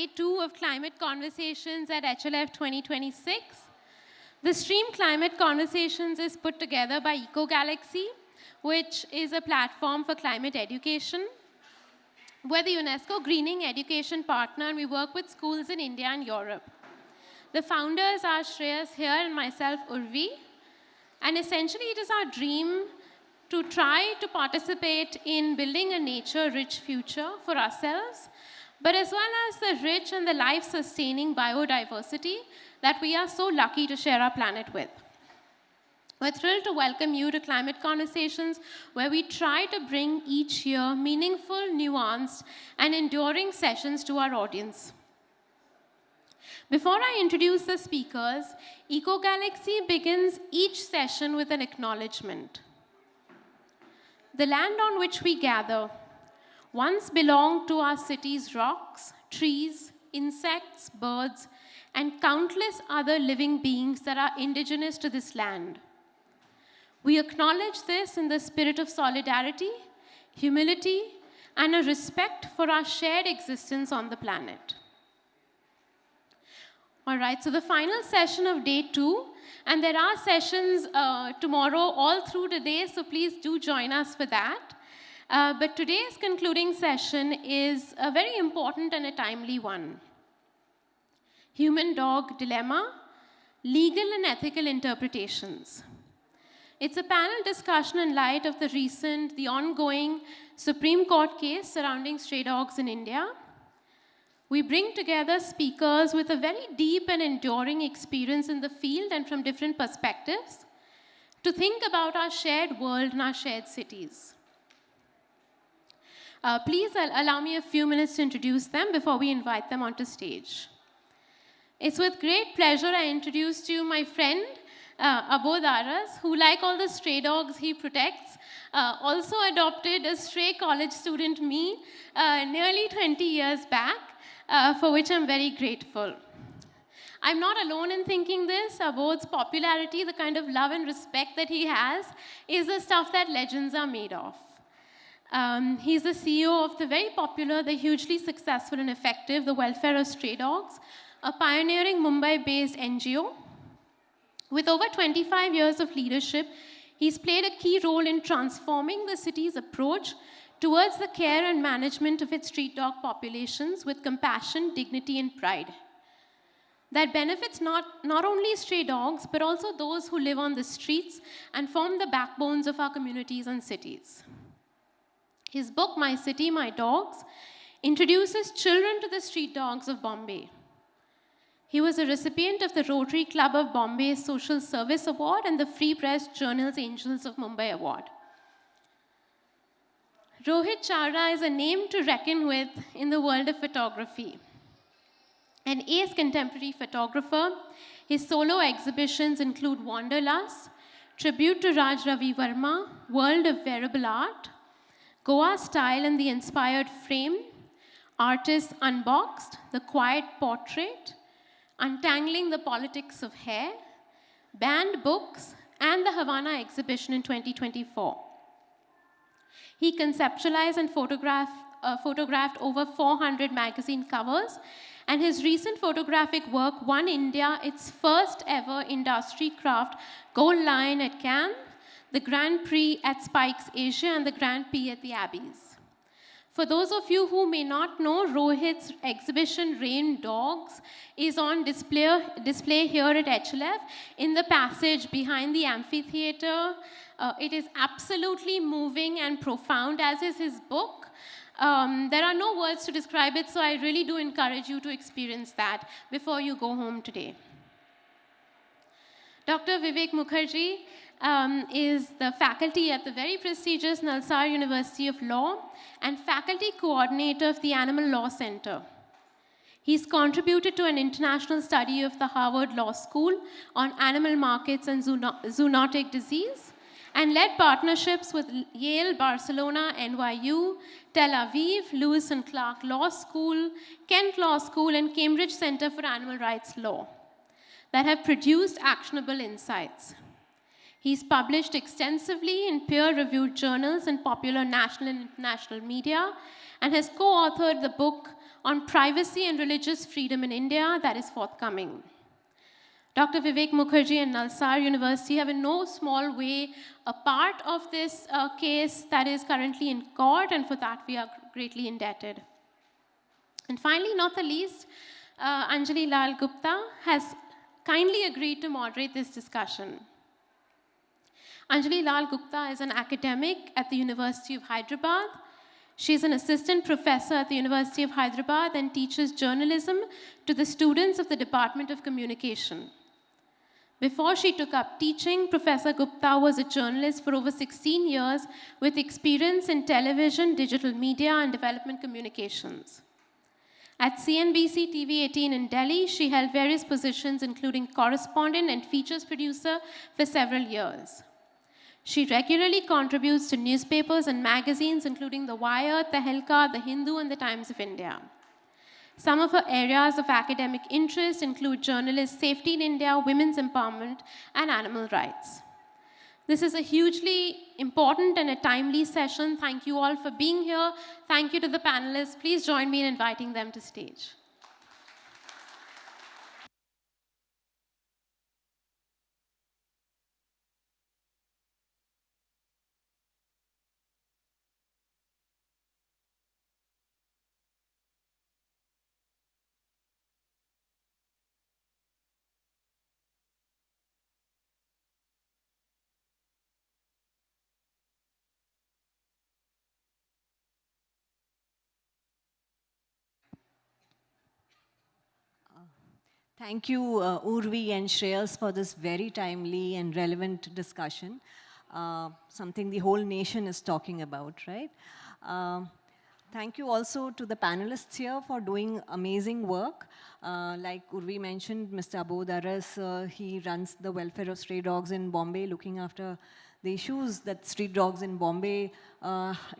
day 2 of Climate Conversations at HLF 2026. The Stream Climate Conversations is put together by EkoGalaxy, which is a platform for climate education. We're the UNESCO Greening Education Partner, and we work with schools in India and Europe. The founders are Shreyas here and myself, Urvi. And essentially, it is our dream to try to participate in building a nature-rich future for ourselves, but as well as the rich and the life-sustaining biodiversity that we are so lucky to share our planet with. We're thrilled to welcome you to Climate Conversations, where we try to bring each year meaningful, nuanced, and enduring sessions to our audience. Before I introduce the speakers, EkoGalaxy begins each session with an acknowledgement. The land on which we gather once belonged to our city's rocks, trees, insects, birds, and countless other living beings that are indigenous to this land. We acknowledge this in the spirit of solidarity, humility, and a respect for our shared existence on the planet. All right, so the final session of day 2, and there are sessions tomorrow all through the day, so please do join us for that. But today's concluding session is a very important and a timely one. Human-dog dilemma, legal and ethical interpretations. It's a panel discussion in light of the ongoing Supreme Court case surrounding stray dogs in India. We bring together speakers with a very deep and enduring experience in the field and from different perspectives to think about our shared world and our shared cities. Please allow me a few minutes to introduce them before we invite them onto stage. It's with great pleasure I introduce to you my friend, Abodh Aras, who, like all the stray dogs he protects, also adopted a stray college student, me, nearly 20 years back, for which I'm very grateful. I'm not alone in thinking this. Abodh's popularity, the kind of love and respect that he has, is the stuff that legends are made of. He's the CEO of the very popular, the hugely successful and effective, the Welfare of Stray Dogs, a pioneering Mumbai-based NGO. With over 25 years of leadership, he's played a key role in transforming the city's approach towards the care and management of its street dog populations with compassion, dignity, and pride. That benefits not only stray dogs, but also those who live on the streets and form the backbones of our communities and cities. His book, My City, My Dogs, introduces children to the street dogs of Bombay. He was a recipient of the Rotary Club of Bombay's Social Service Award and the Free Press Journal's Angels of Mumbai Award. Rohit Chawla is a name to reckon with in the world of photography. An ace contemporary photographer, his solo exhibitions include Wanderlust, Tribute to Raj Ravi Verma, World of Wearable Art, Goa Style and the Inspired Frame, Artists Unboxed, The Quiet Portrait, Untangling the Politics of Hair, Banned Books, and the Havana exhibition in 2024. He conceptualized and photographed over 400 magazine covers, and his recent photographic work won India its first ever industry craft Gold Lion at Cannes, the Grand Prix at Spikes Asia, and the Grand Prix at the Abbeys. For those of you who may not know, Rohit's exhibition Rain Dogs is on display here at HLF in the passage behind the amphitheater. It is absolutely moving and profound, as is his book. There are no words to describe it, so I really do encourage you to experience that before you go home today. Dr. Vivek Mukherjee is the faculty at the very prestigious Nalsar University of Law and faculty coordinator of the Animal Law Center. He's contributed to an international study of the Harvard Law School on animal markets and zoonotic disease, and led partnerships with Yale, Barcelona, NYU, Tel Aviv, Lewis and Clark Law School, Kent Law School, and Cambridge Center for Animal Rights Law that have produced actionable insights. He's published extensively in peer-reviewed journals and popular national and international media, and has co-authored the book on privacy and religious freedom in India that is forthcoming. Dr. Vivek Mukherjee and Nalsar University have in no small way a part of this case that is currently in court, and for that we are greatly indebted. And finally, not the least, Anjali Lal Gupta has kindly agreed to moderate this discussion. Anjali Lal Gupta is an academic at the University of Hyderabad. She is an assistant professor at the University of Hyderabad and teaches journalism to the students of the Department of Communication. Before she took up teaching, Professor Gupta was a journalist for over 16 years with experience in television, digital media, and development communications. At CNBC TV 18 in Delhi, she held various positions, including correspondent and features producer for several years. She regularly contributes to newspapers and magazines, including The Wire, Tehelka, The Hindu, and The Times of India. Some of her areas of academic interest include journalist safety in India, women's empowerment, and animal rights. This is a hugely important and a timely session. Thank you all for being here. Thank you to the panelists. Please join me in inviting them to stage. Thank you, Urvi and Shreyas, for this very timely and relevant discussion, something the whole nation is talking about, right? Thank you also to the panelists here for doing amazing work. Like Urvi mentioned, Mr. Abodh Aras, he runs the welfare of stray dogs in Bombay, looking after the issues that street dogs in Bombay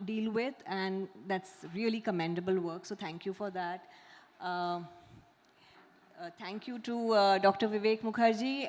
deal with, and that's really commendable work, so thank you for that. Thank you to Dr. Vivek Mukherjee.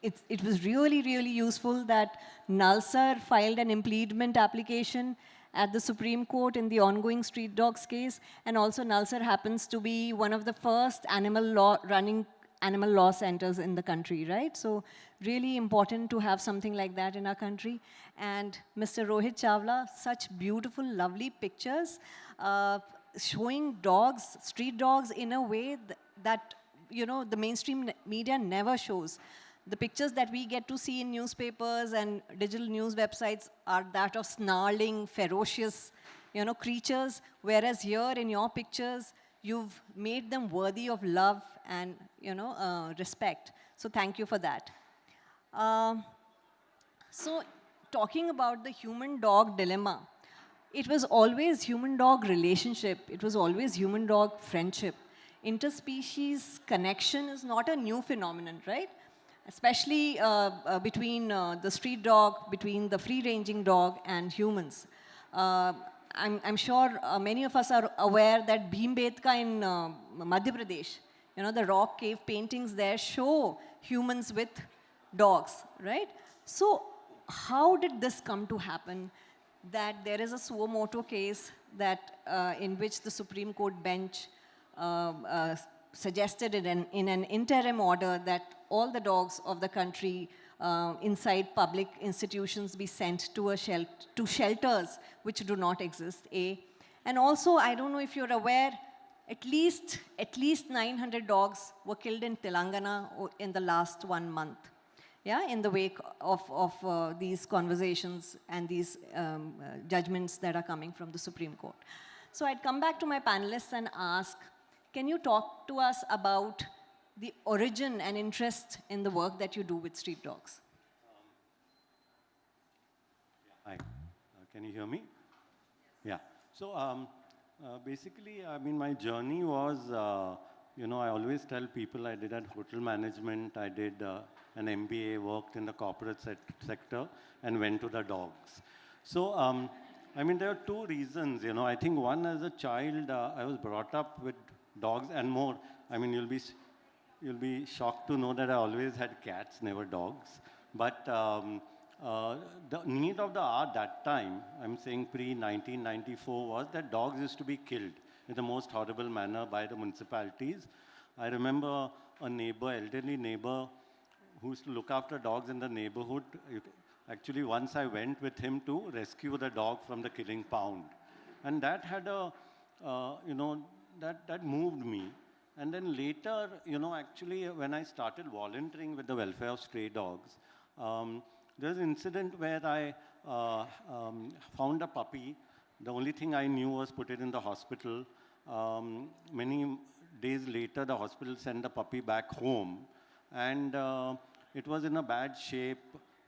It was really, really useful that Nalsar filed an impleadment application at the Supreme Court in the ongoing street dogs case, and also Nalsar happens to be one of the first running animal law centers in the country, right? So really important to have something like that in our country. And Mr. Rohit Chawla, such beautiful, lovely pictures. Showing dogs, street dogs, in a way that you know the mainstream media never shows. The pictures that we get to see in newspapers and digital news websites are that of snarling, ferocious, creatures, whereas here in your pictures, you've made them worthy of love and respect. So thank you for that. So talking about the human-dog dilemma, it was always human-dog relationship. It was always human-dog friendship. Interspecies connection is not a new phenomenon, right? Especially between the street dog, between the free-ranging dog and humans. I'm sure many of us are aware that Bhimbetka in Madhya Pradesh, the rock cave paintings there show humans with dogs, right? So how did this come to happen? That there is a suo motu case that in which the Supreme Court bench suggested in an interim order that all the dogs of the country inside public institutions be sent to shelters which do not exist, A. And also, I don't know if you're aware, at least 900 dogs were killed in Telangana in the last 1 month. Yeah, in the wake of these conversations and these judgments that are coming from the Supreme Court. So I'd come back to my panelists and ask, can you talk to us about the origin and interest in the work that you do with street dogs? Hi, can you hear me? Yeah, so basically, I mean, my journey was, I always tell people I did hotel management, I did an MBA, worked in the corporate sector, and went to the dogs. So, I mean, there are two reasons, I think one, as a child, I was brought up with dogs and more. I mean, you'll be shocked to know that I always had cats, never dogs. But the need of the hour that time, I'm saying pre-1994, was that dogs used to be killed in the most horrible manner by the municipalities. I remember a neighbor, elderly neighbor, who used to look after dogs in the neighborhood. Actually, once I went with him to rescue the dog from the killing pound. And that had a, that moved me. And then later, actually, when I started volunteering with the welfare of stray dogs, there's an incident where I found a puppy. The only thing I knew was put it in the hospital. Many days later, the hospital sent the puppy back home. And it was in a bad shape,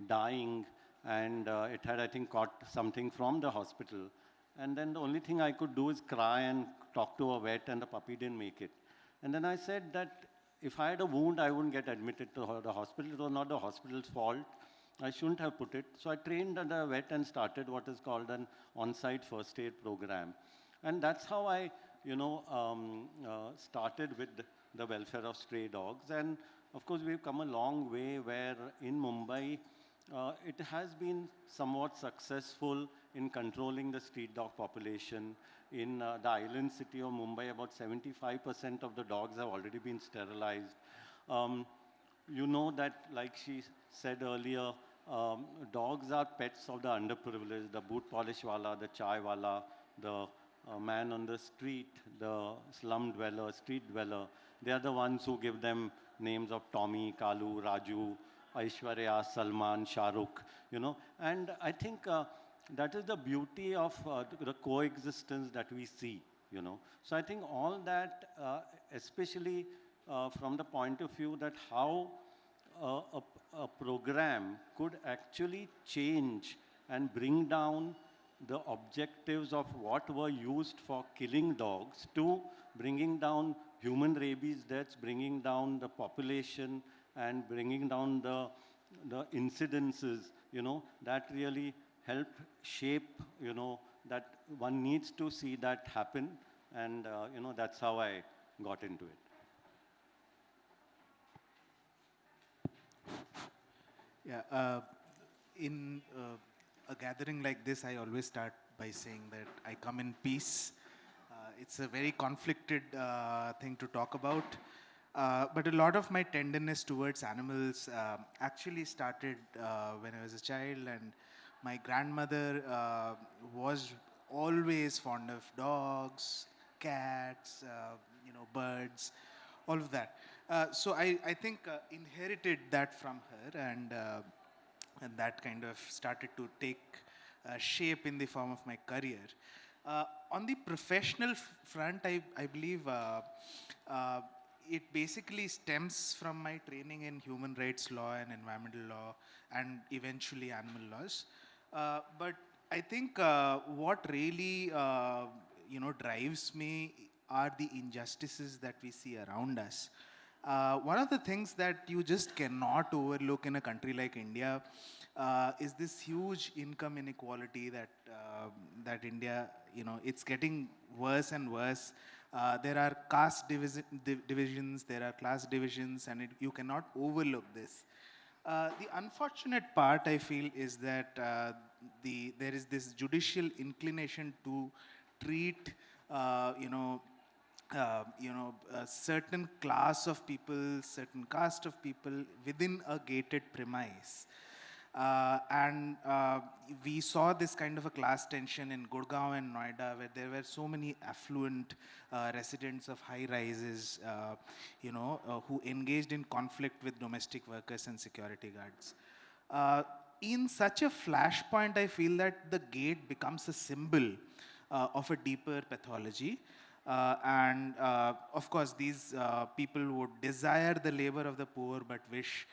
dying, and it had, I think, caught something from the hospital. And then the only thing I could do is cry and talk to a vet, and the puppy didn't make it. And then I said that if I had a wound, I wouldn't get admitted to the hospital. It was not the hospital's fault. I shouldn't have put it. So I trained at a vet and started what is called an on-site first aid program. And that's how I, started with the welfare of stray dogs. And of course, we've come a long way where in Mumbai, it has been somewhat successful in controlling the street dog population. In the island city of Mumbai, about 75% of the dogs have already been sterilized. You know that, like she said earlier, dogs are pets of the underprivileged, the boot polish wala, the chai wala, the man on the street, the slum dweller, street dweller. They are the ones who give them names of Tommy, Kalu, Raju, Aishwarya, Salman, Shahrukh, And I think that is the beauty of the coexistence that we see, So I think all that, especially from the point of view that how a program could actually change and bring down the objectives of what were used for killing dogs to bringing down human rabies deaths, bringing down the population, and bringing down the incidences, that really helped shape, that one needs to see that happen. And, that's how I got into it. Yeah, in a gathering like this, I always start by saying that I come in peace. It's a very conflicted thing to talk about. But a lot of my tenderness towards animals actually started when I was a child, and my grandmother was always fond of dogs, cats, birds, all of that. So I think inherited that from her, and that kind of started to take shape in the form of my career. On the professional front, I believe it basically stems from my training in human rights law and environmental law, and eventually animal laws. But I think what really drives me are the injustices that we see around us. One of the things that you just cannot overlook in a country like India is this huge income inequality that India, it's getting worse and worse. There are caste divisions, there are class divisions, and you cannot overlook this. The unfortunate part, I feel, is that there is this judicial inclination to treat, a certain class of people, certain caste of people within a gated premise. And we saw this kind of a class tension in Gurgaon and Noida, where there were so many affluent residents of high rises, who engaged in conflict with domestic workers and security guards. In such a flashpoint, I feel that the gate becomes a symbol of a deeper pathology. And of course, these people would desire the labor of the poor, but wish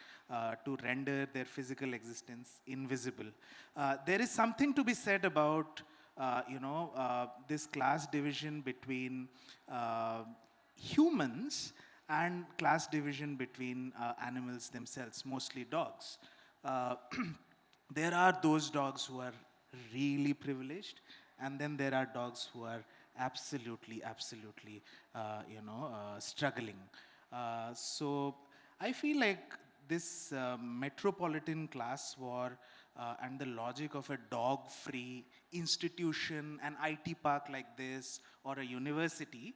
to render their physical existence invisible. There is something to be said about, this class division between humans and class division between animals themselves, mostly dogs. There are those dogs who are really privileged, and then there are dogs who are absolutely, struggling. So I feel like this metropolitan class war and the logic of a dog-free institution, an IT park like this, or a university,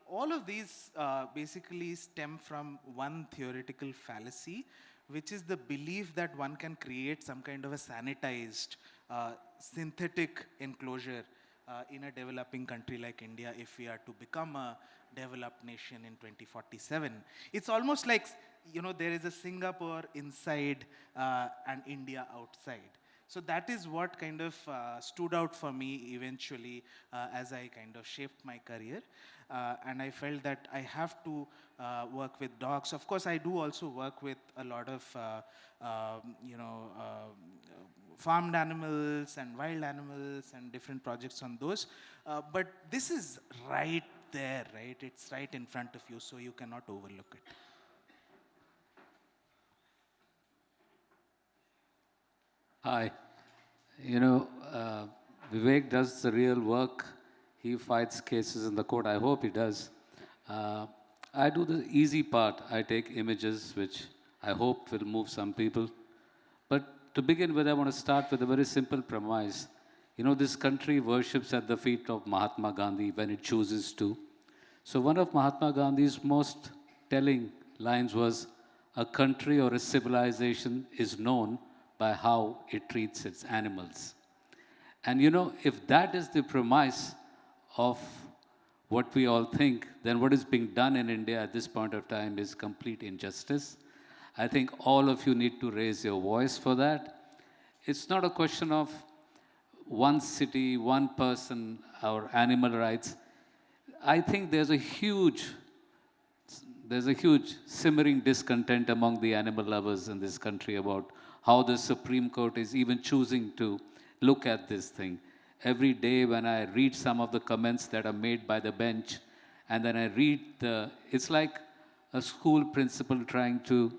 all of these basically stem from one theoretical fallacy, which is the belief that one can create some kind of a sanitized, synthetic enclosure in a developing country like India if we are to become a developed nation in 2047. It's almost like, there is a Singapore inside and India outside. So that is what kind of stood out for me eventually as I kind of shaped my career. And I felt that I have to work with dogs. Of course, I do also work with a lot of, farmed animals and wild animals and different projects on those. But this is right there, right? It's right in front of you, so you cannot overlook it. Hi. Vivek does the real work. He fights cases in the court. I hope he does. I do the easy part. I take images, which I hope will move some people. But to begin with, I want to start with a very simple premise. This country worships at the feet of Mahatma Gandhi when it chooses to. So one of Mahatma Gandhi's most telling lines was, a country or a civilization is known by how it treats its animals. And if that is the premise of what we all think, then what is being done in India at this point of time is complete injustice. I think all of you need to raise your voice for that. It's not a question of one city, one person, or animal rights. I think there's a huge simmering discontent among the animal lovers in this country about how the Supreme Court is even choosing to look at this thing. Every day when I read some of the comments that are made by the bench, and then I read it's like a school principal trying to,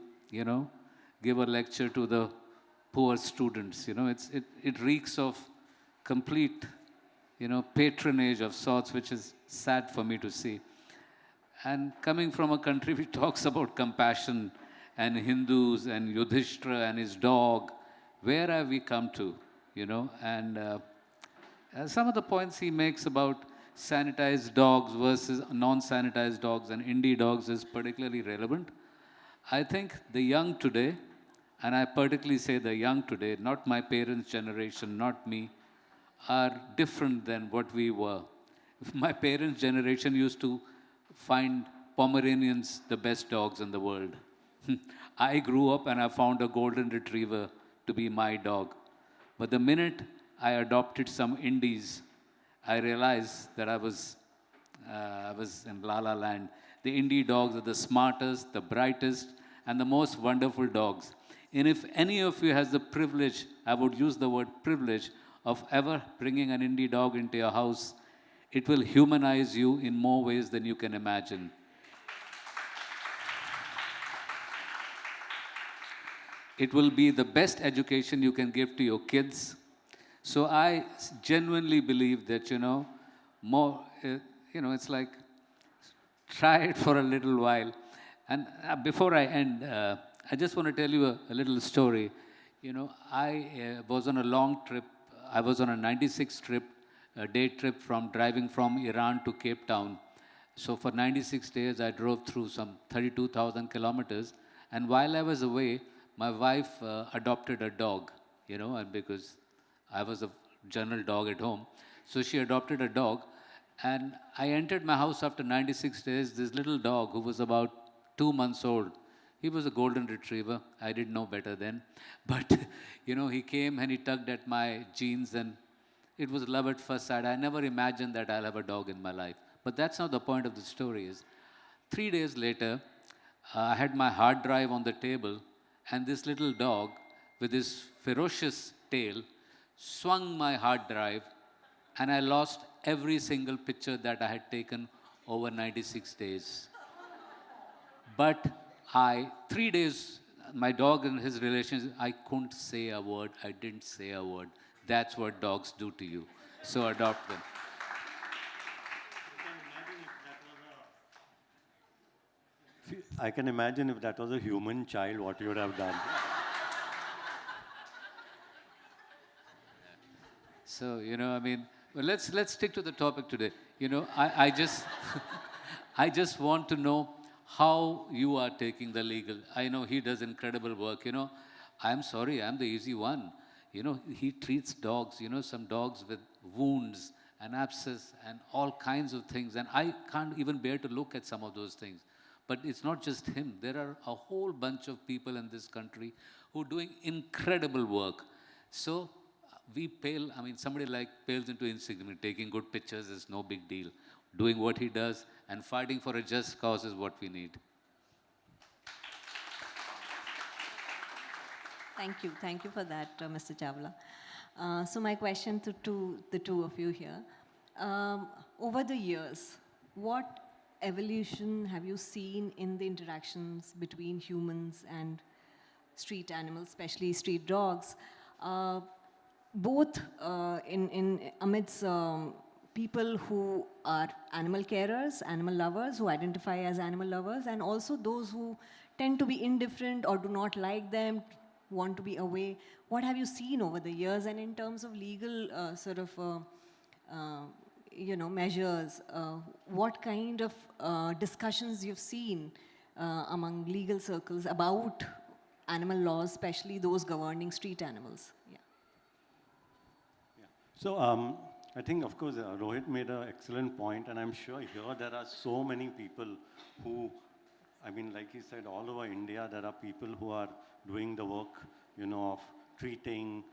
give a lecture to the poor students. It reeks of complete, patronage of sorts, which is sad for me to see. And coming from a country which talks about compassion and Hindus and Yudhishthira and his dog, where have we come to, And some of the points he makes about sanitized dogs versus non-sanitized dogs and indie dogs is particularly relevant. I think the young today, and I particularly say the young today, not my parents' generation, not me, are different than what we were. My parents' generation used to find Pomeranians the best dogs in the world. I grew up and I found a golden retriever to be my dog. But the minute I adopted some indies, I realized that I was in La La Land. The indie dogs are the smartest, the brightest, and the most wonderful dogs. And if any of you has the privilege, I would use the word privilege, of ever bringing an indie dog into your house, it will humanize you in more ways than you can imagine. It will be the best education you can give to your kids. So I genuinely believe that, it's like, try it for a little while. And before I end, I just want to tell you a little story. I was on a long trip. I was on a 96 trip, a day trip driving from Iran to Cape Town. So for 96 days, I drove through some 32,000 kilometers. And while I was away, my wife adopted a dog, because I was a general dog at home. So she adopted a dog. And I entered my house after 96 days. This little dog, who was about 2 months old, he was a golden retriever. I didn't know better then. But, he came and he tugged at my jeans, and it was love at first sight. I never imagined that I'll have a dog in my life. But that's not the point of the story is. 3 days later, I had my hard drive on the table, and this little dog, with his ferocious tail, swung my hard drive, and I lost every single picture that I had taken over 96 days. But 3 days, my dog and his relations, I couldn't say a word. I didn't say a word. That's what dogs do to you. So adopt them. I can imagine if that was a human child, what you would have done. So, Well, let's stick to the topic today. You know, I just I just want to know how you are taking the legal. I know he does incredible work. You know, I'm sorry, I'm the easy one. You know, he treats dogs. You know, some dogs with wounds and abscess and all kinds of things, and I can't even bear to look at some of those things. But it's not just him. There are a whole bunch of people in this country who are doing incredible work. So we pale, I mean, somebody like pales into insignificance. Taking good pictures is no big deal. Doing what he does and fighting for a just cause is what we need. Thank you for that, Mr. Chawla. So my question to the two of you here, over the years, what evolution have you seen in the interactions between humans and street animals, especially street dogs, both in amidst people who are animal carers, animal lovers, who identify as animal lovers, and also those who tend to be indifferent or do not like them, want to be away. What have you seen over the years? And in terms of legal measures, what kind of discussions you've seen among legal circles about animal laws, especially those governing street animals? Yeah. Yeah. So I think, of course, Rohit made an excellent point, and I'm sure here there are so many people who, I mean, like he said, all over India, there are people who are doing the work, you know, of treating,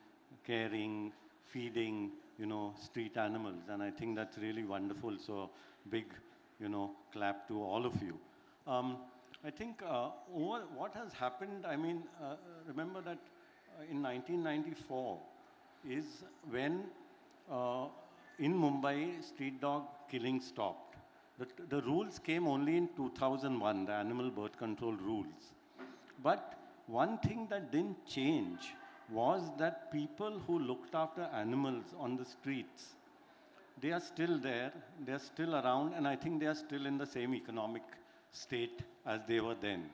caring, feeding, you know, street animals. And I think that's really wonderful. So big, you know, clap to all of you. I think over what has happened, I mean, remember that in 1994 is when in Mumbai, street dog killing stopped. The rules came only in 2001, the animal birth control rules. But one thing that didn't change was that people who looked after animals on the streets, they are still there, they are still around, and I think they are still in the same economic state as they were then.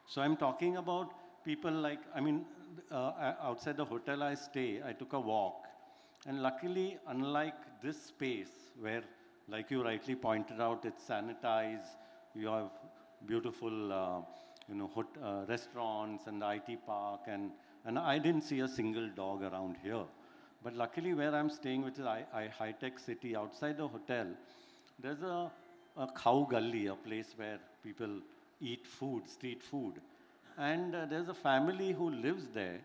So I'm talking about people like, I mean, outside the hotel I stay, I took a walk. And luckily, unlike this space where, like you rightly pointed out, it's sanitized, you have beautiful restaurants and the IT park, and I didn't see a single dog around here. But luckily where I'm staying, which is high-tech city, outside the hotel, there's a cow gully, a place where people eat food, street food. And there's a family who lives there,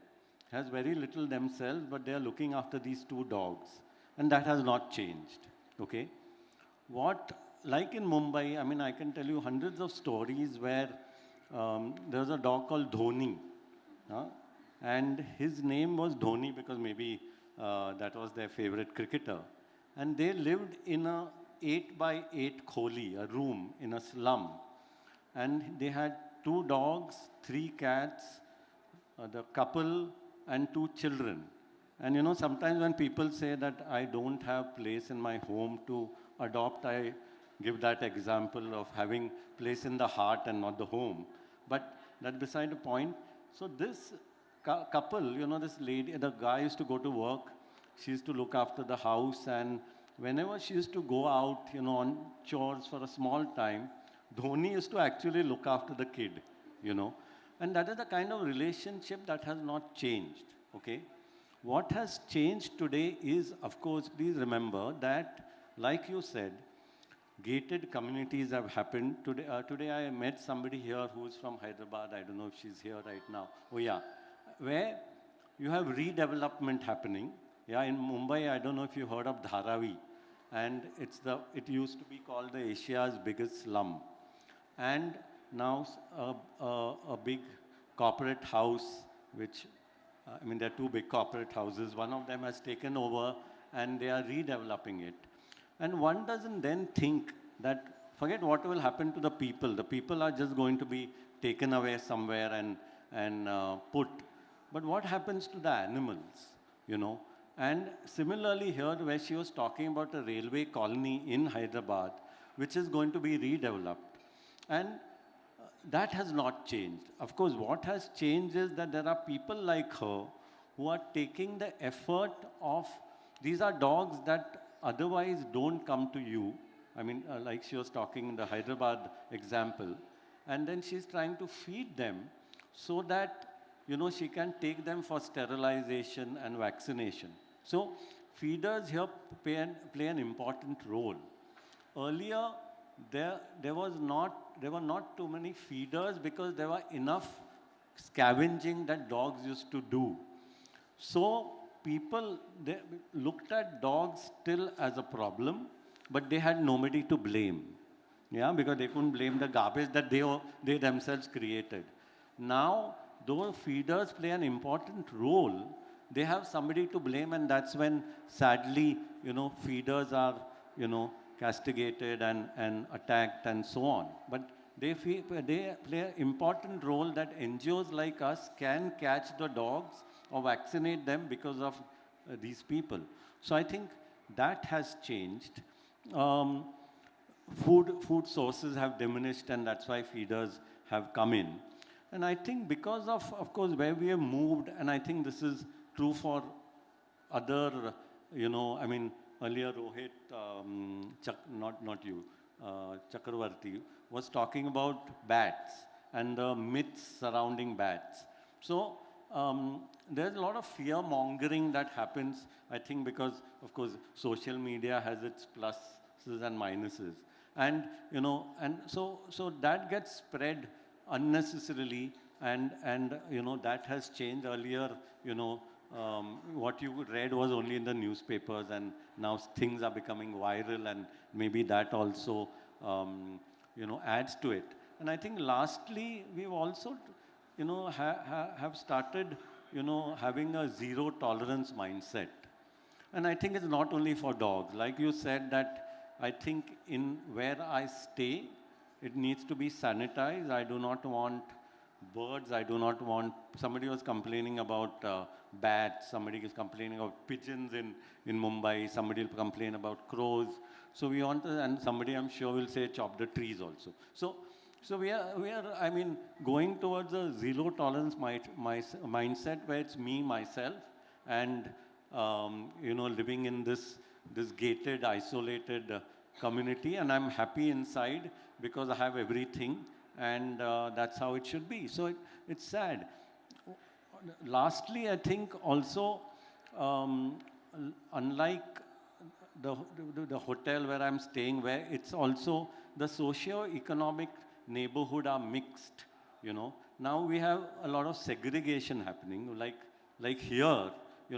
has very little themselves, but they are looking after these two dogs. And that has not changed, okay? Like in Mumbai, I mean, I can tell you hundreds of stories where there's a dog called Dhoni. And his name was Dhoni because maybe that was their favorite cricketer. And they lived in a 8x8 kholi, a room in a slum. And they had 2 dogs, 3 cats, the couple, and 2 children. And you know, sometimes when people say that I don't have place in my home to adopt, I give that example of having place in the heart and not the home. But that beside the point. So this couple, you know, this lady, the guy used to go to work. She used to look after the house, and whenever she used to go out, you know, on chores for a small time, Dhoni used to actually look after the kid, you know. And that is the kind of relationship that has not changed, okay? What has changed today is, of course, please remember that, like you said, gated communities have happened. Today I met somebody here who's from Hyderabad. I don't know if she's here right now. Oh yeah, where you have redevelopment happening. Yeah, in Mumbai, I don't know if you heard of Dharavi. And it used to be called the Asia's biggest slum. And now a big corporate house, which, I mean, there are 2 big corporate houses. One of them has taken over and they are redeveloping it. And one doesn't then think that, forget what will happen to the people. The people are just going to be taken away somewhere and put. But what happens to the animals, you know? And similarly here, where she was talking about a railway colony in Hyderabad, which is going to be redeveloped. And that has not changed. Of course, what has changed is that there are people like her who are taking the effort of, these are dogs that otherwise don't come to you. I mean, like she was talking in the Hyderabad example, and then she's trying to feed them so that, she can take them for sterilization and vaccination. So feeders here play an important role. Earlier, there were not too many feeders because there were enough scavenging that dogs used to do. So people, they looked at dogs still as a problem, but they had nobody to blame. Yeah, because they couldn't blame the garbage that they themselves created. Now, though feeders play an important role, they have somebody to blame, and that's when, sadly, feeders are, castigated and attacked and so on. But they play an important role that NGOs like us can catch the dogs or vaccinate them because of these people. So I think that has changed. Food sources have diminished, and that's why feeders have come in. And I think because of course, where we have moved, and I think this is true for other, I mean, earlier Rohit, not you, Chakravarti, was talking about bats and the myths surrounding bats. So there's a lot of fear mongering that happens, I think, because, of course, social media has its pluses and minuses. And, and so that gets spread unnecessarily, and that has changed. Earlier, what you read was only in the newspapers, and now things are becoming viral, and maybe that also, adds to it. And I think lastly, we've also, have started, having a zero tolerance mindset. And I think it's not only for dogs. Like you said, that I think in where I stay, it needs to be sanitized. I do not want birds. I do not want, somebody was complaining about bats. Somebody is complaining about pigeons in Mumbai. Somebody will complain about crows. So we want to, and somebody I'm sure will say chop the trees also. So we are, I mean, going towards a zero tolerance mindset where it's me, myself, and, living in this gated, isolated community, and I'm happy inside because I have everything, and that's how it should be. So it's sad. Lastly, I think also, unlike the hotel where I'm staying, where it's also the socio-economic neighborhood are mixed, Now we have a lot of segregation happening, like here,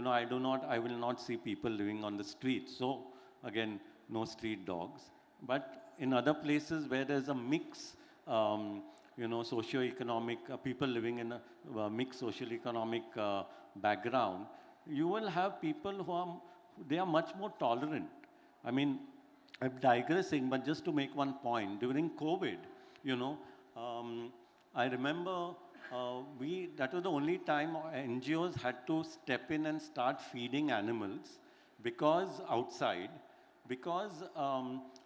I will not see people living on the street. So again, no street dogs. But in other places where there's a mix, socio-economic, people living in a mixed socio-economic background, you will have people they are much more tolerant. I mean, I'm digressing, but just to make one point, during COVID, I remember that was the only time NGOs had to step in and start feeding animals because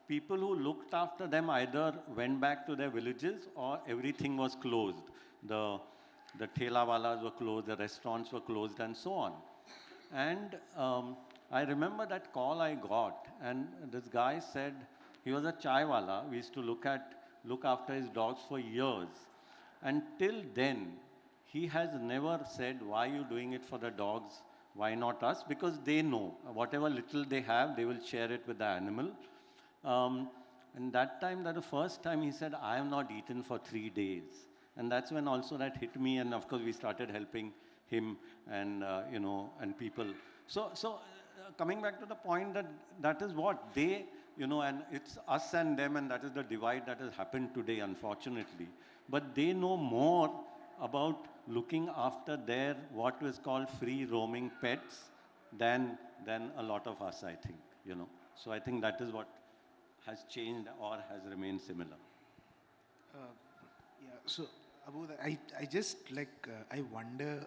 people who looked after them either went back to their villages or everything was closed. The thela walas were closed, the restaurants were closed, and so on. And I remember that call I got, and this guy said, he was a chai wala. We used to look after his dogs for years. And till then, he has never said, why are you doing it for the dogs? Why not us? Because they know, whatever little they have, they will share it with the animal. And that the first time he said, I have not eaten for 3 days. And that's when also that hit me, and of course we started helping him and, and people. So coming back to the point that is what they, and it's us and them, and that is the divide that has happened today, unfortunately. But they know more about looking after their, what is called free roaming pets than a lot of us, I think, So I think that is what has changed or has remained similar. Yeah, so Abodh, I just I wonder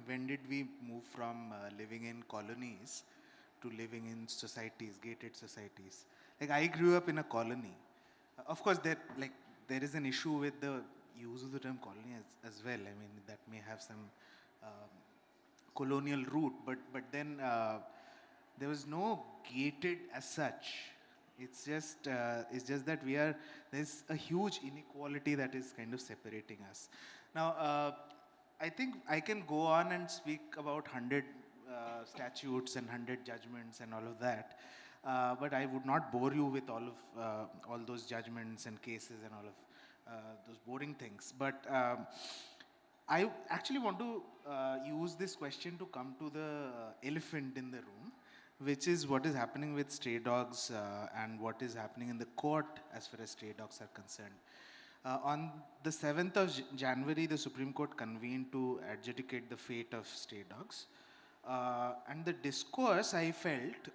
when did we move from living in colonies to living in societies, gated societies. I grew up in a colony. Of course, there is an issue with the use of the term colony as well. I mean, that may have some colonial root, but then there was no gated as such. It's just that there's a huge inequality that is kind of separating us. Now, I think I can go on and speak about 100 statutes and 100 judgments and all of that, but I would not bore you with all those judgments and cases and all of those boring things. But I actually want to use this question to come to the elephant in the room, which is what is happening with stray dogs and what is happening in the court as far as stray dogs are concerned. On the 7th of January, the Supreme Court convened to adjudicate the fate of stray dogs. And the discourse, I felt,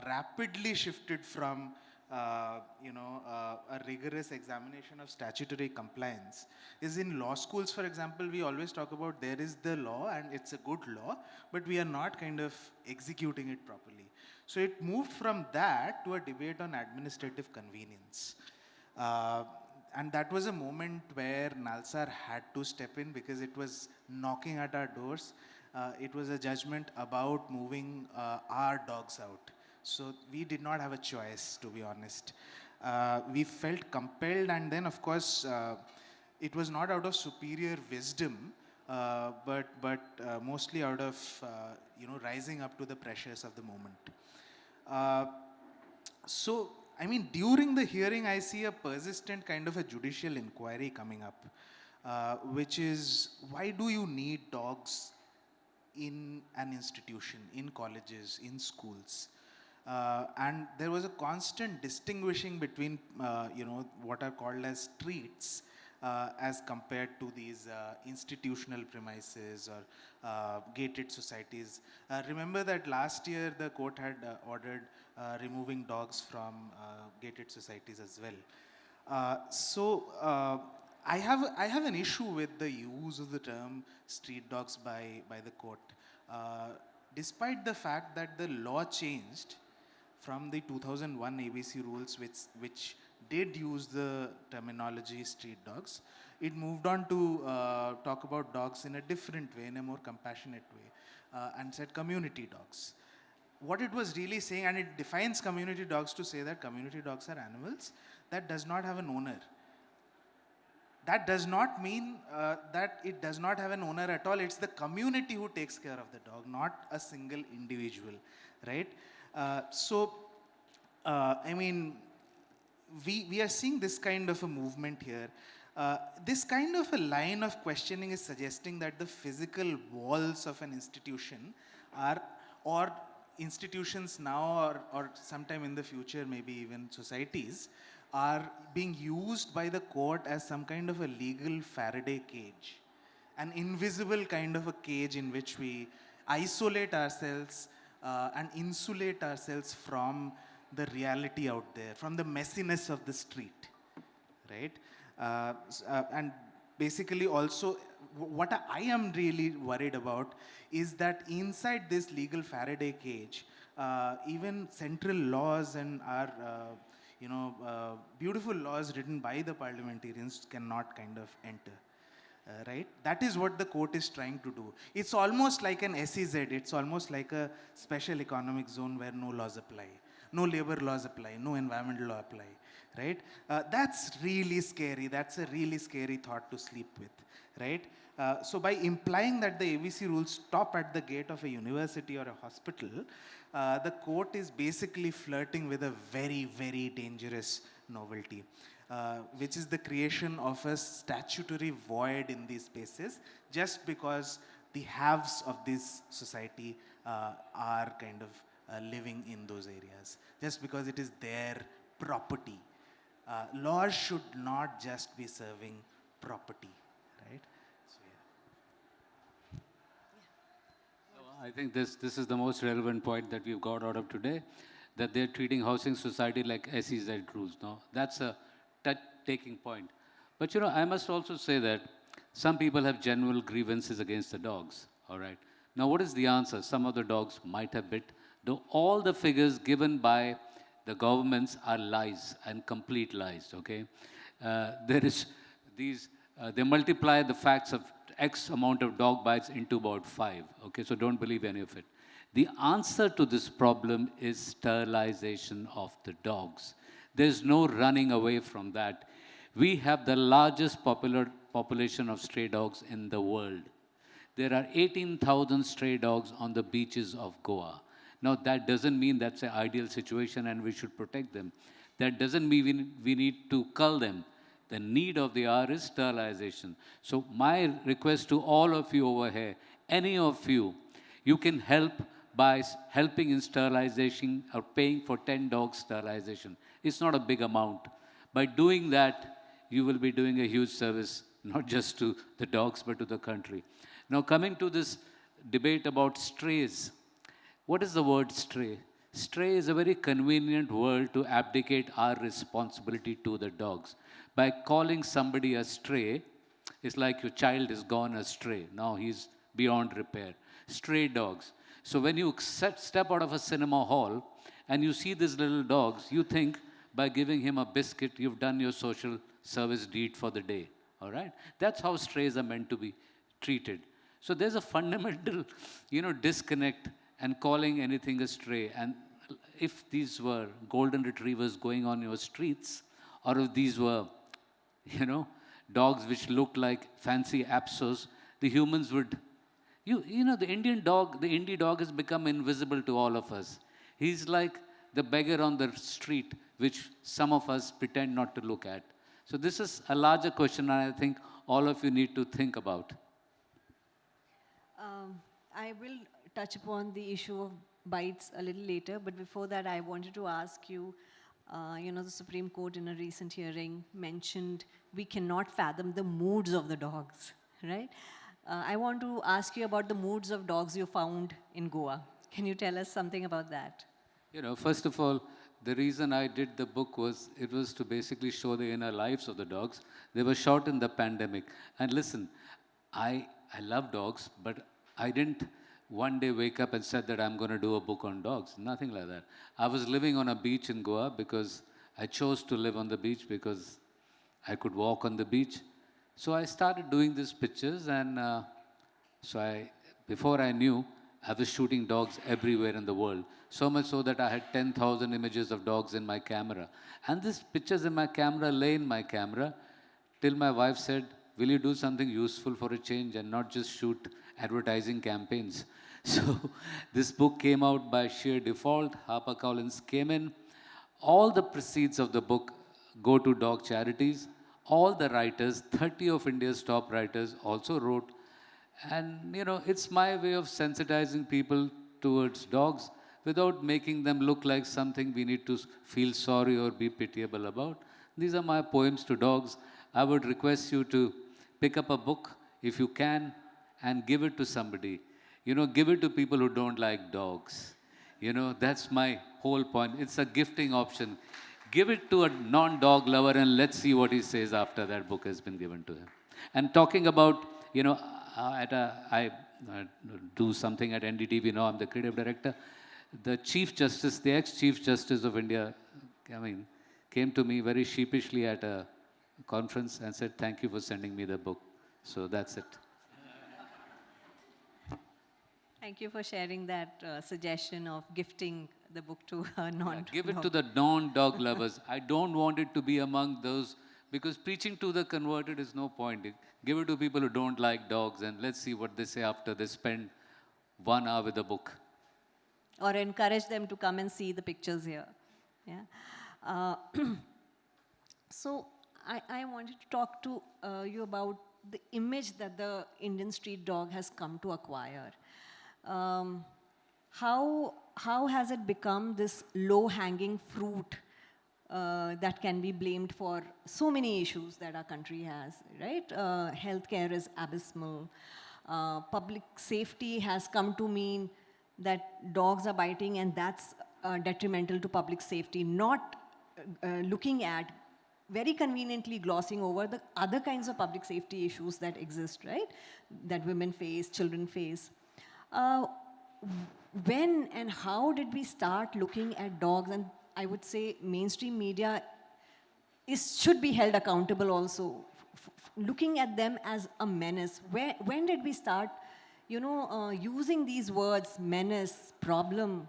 rapidly shifted from a rigorous examination of statutory compliance. Is in law schools, for example, we always talk about there is the law and it's a good law, but we are not kind of executing it properly. So it moved from that to a debate on administrative convenience. And that was a moment where Nalsar had to step in because it was knocking at our doors. It was a judgment about moving our dogs out. So we did not have a choice, to be honest. We felt compelled, and then, of course, it was not out of superior wisdom, but mostly out of rising up to the pressures of the moment. So, I mean, during the hearing, I see a persistent kind of a judicial inquiry coming up, which is, why do you need dogs in an institution, in colleges, in schools? And there was a constant distinguishing between, what are called as streets as compared to these institutional premises or gated societies. Remember that last year the court had ordered removing dogs from gated societies as well. So I have an issue with the use of the term street dogs by the court. Despite the fact that the law changed from the 2001 ABC rules, which did use the terminology street dogs, it moved on to talk about dogs in a different way, in a more compassionate way, and said community dogs. What it was really saying, and it defines community dogs to say that community dogs are animals that does not have an owner. That does not mean that it does not have an owner at all. It's the community who takes care of the dog, not a single individual, right? I mean, we are seeing this kind of a movement here. This kind of a line of questioning is suggesting that the physical walls of an institution or institutions now or sometime in the future, maybe even societies, are being used by the court as some kind of a legal Faraday cage, an invisible kind of a cage in which we isolate ourselves and insulate ourselves from the reality out there, from the messiness of the street, right? And basically also, what I am really worried about is that inside this legal Faraday cage, even central laws and our beautiful laws written by the parliamentarians cannot kind of enter. Right? That is what the court is trying to do. It's almost like an SEZ. It's almost like a special economic zone where no laws apply. No labor laws apply. No environmental law apply. Right? That's really scary. That's a really scary thought to sleep with. Right? So by implying that the ABC rules stop at the gate of a university or a hospital, the court is basically flirting with a very, very dangerous novelty. Which is the creation of a statutory void in these spaces, just because the haves of this society are kind of living in those areas, just because it is their property. Laws should not just be serving property, right? So, yeah. I think this is the most relevant point that we've got out of today, that they're treating housing society like SEZ rules. No, that's a taking point. But I must also say that some people have genuine grievances against the dogs, all right? Now, what is the answer? Some of the dogs might have bit, though all the figures given by the governments are lies and complete lies, okay? They multiply the facts of X amount of dog bites into about 5, okay? So don't believe any of it. The answer to this problem is sterilization of the dogs. There's no running away from that. We have the largest population of stray dogs in the world. There are 18,000 stray dogs on the beaches of Goa. Now, that doesn't mean that's an ideal situation and we should protect them. That doesn't mean we need to cull them. The need of the hour is sterilization. So my request to all of you over here, any of you, you can help by helping in sterilization or paying for 10 dogs sterilization. It's not a big amount. By doing that, you will be doing a huge service, not just to the dogs, but to the country. Now, coming to this debate about strays. What is the word stray? Stray is a very convenient word to abdicate our responsibility to the dogs. By calling somebody a stray, it's like your child is gone astray. Now he's beyond repair. Stray dogs. So when you step out of a cinema hall and you see these little dogs, you think by giving him a biscuit, you've done your social service deed for the day. All right? That's how strays are meant to be treated. So there's a fundamental, disconnect and calling anything a stray. And if these were golden retrievers going on your streets, or if these were, dogs which looked like fancy Apsos, the humans would, the Indian dog, the Indie dog has become invisible to all of us. He's like the beggar on the street, which some of us pretend not to look at. So this is a larger question, and I think all of you need to think about. I will touch upon the issue of bites a little later, but before that, I wanted to ask you, the Supreme Court in a recent hearing mentioned we cannot fathom the moods of the dogs, right? I want to ask you about the moods of dogs you found in Goa. Can you tell us something about that? First of all, the reason I did the book was, it was to basically show the inner lives of the dogs. They were shot in the pandemic. And listen, I love dogs, but I didn't one day wake up and said that I'm going to do a book on dogs. Nothing like that. I was living on a beach in Goa because I chose to live on the beach because I could walk on the beach. So I started doing these pictures, and before I knew, I was shooting dogs everywhere in the world. So much so that I had 10,000 images of dogs in my camera. And these pictures in my camera lay in my camera till my wife said, will you do something useful for a change and not just shoot advertising campaigns? So this book came out by sheer default. HarperCollins came in. All the proceeds of the book go to dog charities. All the writers, 30 of India's top writers, also wrote. And, it's my way of sensitizing people towards dogs without making them look like something we need to feel sorry or be pitiable about. These are my poems to dogs. I would request you to pick up a book, if you can, and give it to somebody. Give it to people who don't like dogs. That's my whole point. It's a gifting option. Give it to a non-dog lover and let's see what he says after that book has been given to him. And talking about, I do something at NDTV now, I'm the creative director. The Chief Justice, the ex-Chief Justice of India, came to me very sheepishly at a conference and said, thank you for sending me the book. So that's it. Thank you for sharing that suggestion of gifting the book to non-dog. Give it to the non-dog lovers. I don't want it to be among those, because preaching to the converted is no point. Give it to people who don't like dogs, and let's see what they say after they spend 1 hour with the book. Or encourage them to come and see the pictures here. Yeah. So I wanted to talk to you about the image that the Indian street dog has come to acquire. How has it become this low-hanging fruit that can be blamed for so many issues that our country has, right? Healthcare is abysmal. Public safety has come to mean that dogs are biting, and that's detrimental to public safety, not looking at, very conveniently glossing over the other kinds of public safety issues that exist, right? That women face, children face. When and how did we start looking at dogs? And I would say mainstream media should be held accountable also, looking at them as a menace. When did we start, using these words, menace, problem,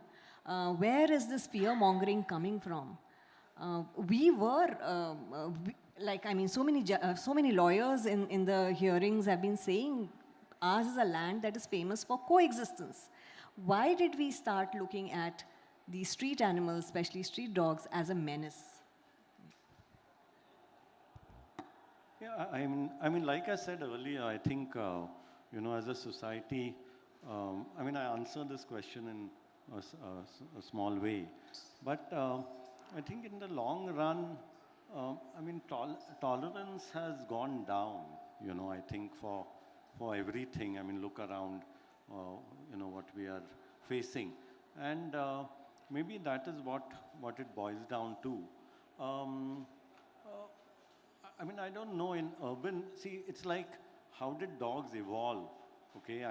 where is this fear mongering coming from? We were, so many lawyers in the hearings have been saying ours is a land that is famous for coexistence. Why did we start looking at these street animals, especially street dogs, as a menace? Yeah, I mean, like I said earlier, I think, as a society, I answered this question in a small way. But I think in the long run, tolerance has gone down, I think for everything. Look around, what we are facing. And maybe that is what it boils down to. I don't know, in urban, see, it's like, how did dogs evolve? Okay,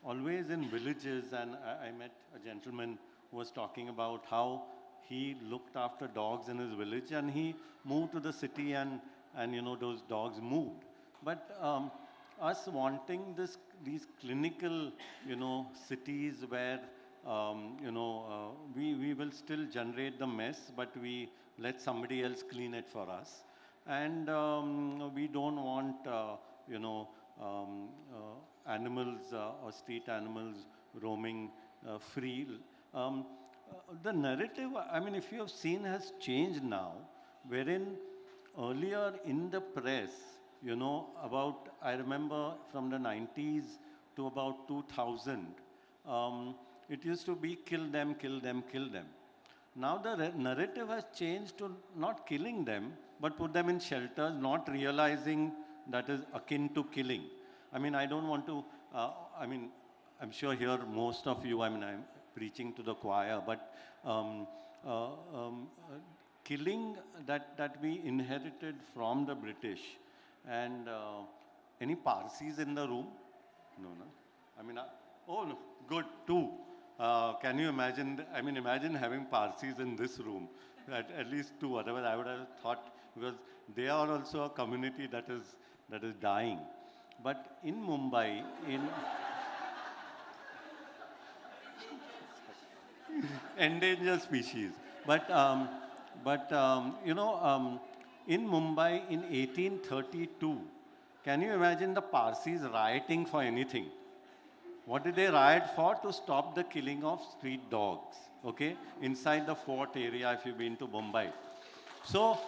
always in villages, and I met a gentleman who was talking about how he looked after dogs in his village, and he moved to the city, and those dogs moved. But us wanting these clinical, cities where, we will still generate the mess, but we let somebody else clean it for us. And we don't want, animals or street animals roaming free. The narrative, if you have seen, has changed now, wherein earlier in the press, I remember from the 90s to about 2000, it used to be kill them, kill them, kill them. Now the narrative has changed to not killing them, but put them in shelters, not realizing that is akin to killing. I don't want to, I'm sure here most of you, I'm preaching to the choir, but killing that we inherited from the British. And any Parsis in the room? No. Oh, no, good, two. Can you imagine, imagine having Parsis in this room, at least two, otherwise I would have thought, because they are also a community that is dying. But in Mumbai, endangered species. But in Mumbai in 1832, can you imagine the Parsis rioting for anything? What did they riot for? To stop the killing of street dogs, okay? Inside the fort area, if you've been to Mumbai. So,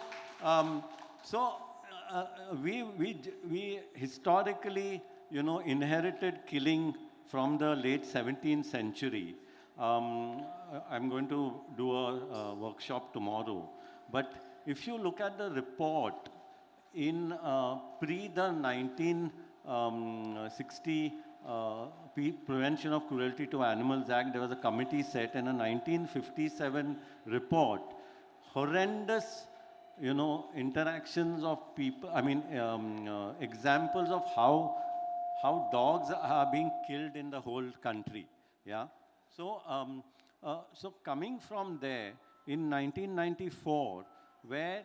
we historically, inherited killing from the late 17th century. I'm going to do a workshop tomorrow. But if you look at the report in pre the 1960 Prevention of Cruelty to Animals Act, there was a committee set, in a 1957 report, horrendous, interactions of people, examples of how dogs are being killed in the whole country. Yeah. So, so coming from there, in 1994, where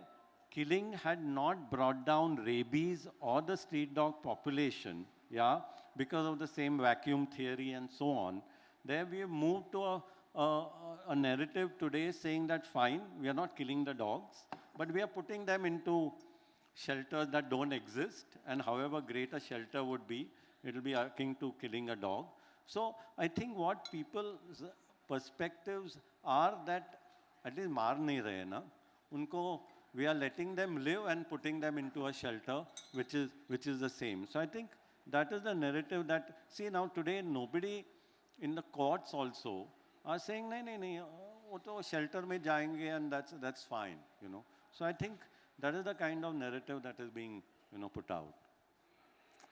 killing had not brought down rabies or the street dog population, yeah, because of the same vacuum theory and so on, there we have moved to a narrative today saying that fine, we are not killing the dogs, but we are putting them into shelters that don't exist, and however great a shelter would be, it will be akin to killing a dog. So I think what people's perspectives are that at least maar nahi rahe na, unko we are letting them live and putting them into a shelter which is the same. So I think that is the narrative that, see, now today nobody in the courts also are saying nahi, wo to shelter mein jayenge and that's fine, So I think that is the kind of narrative that is being, put out.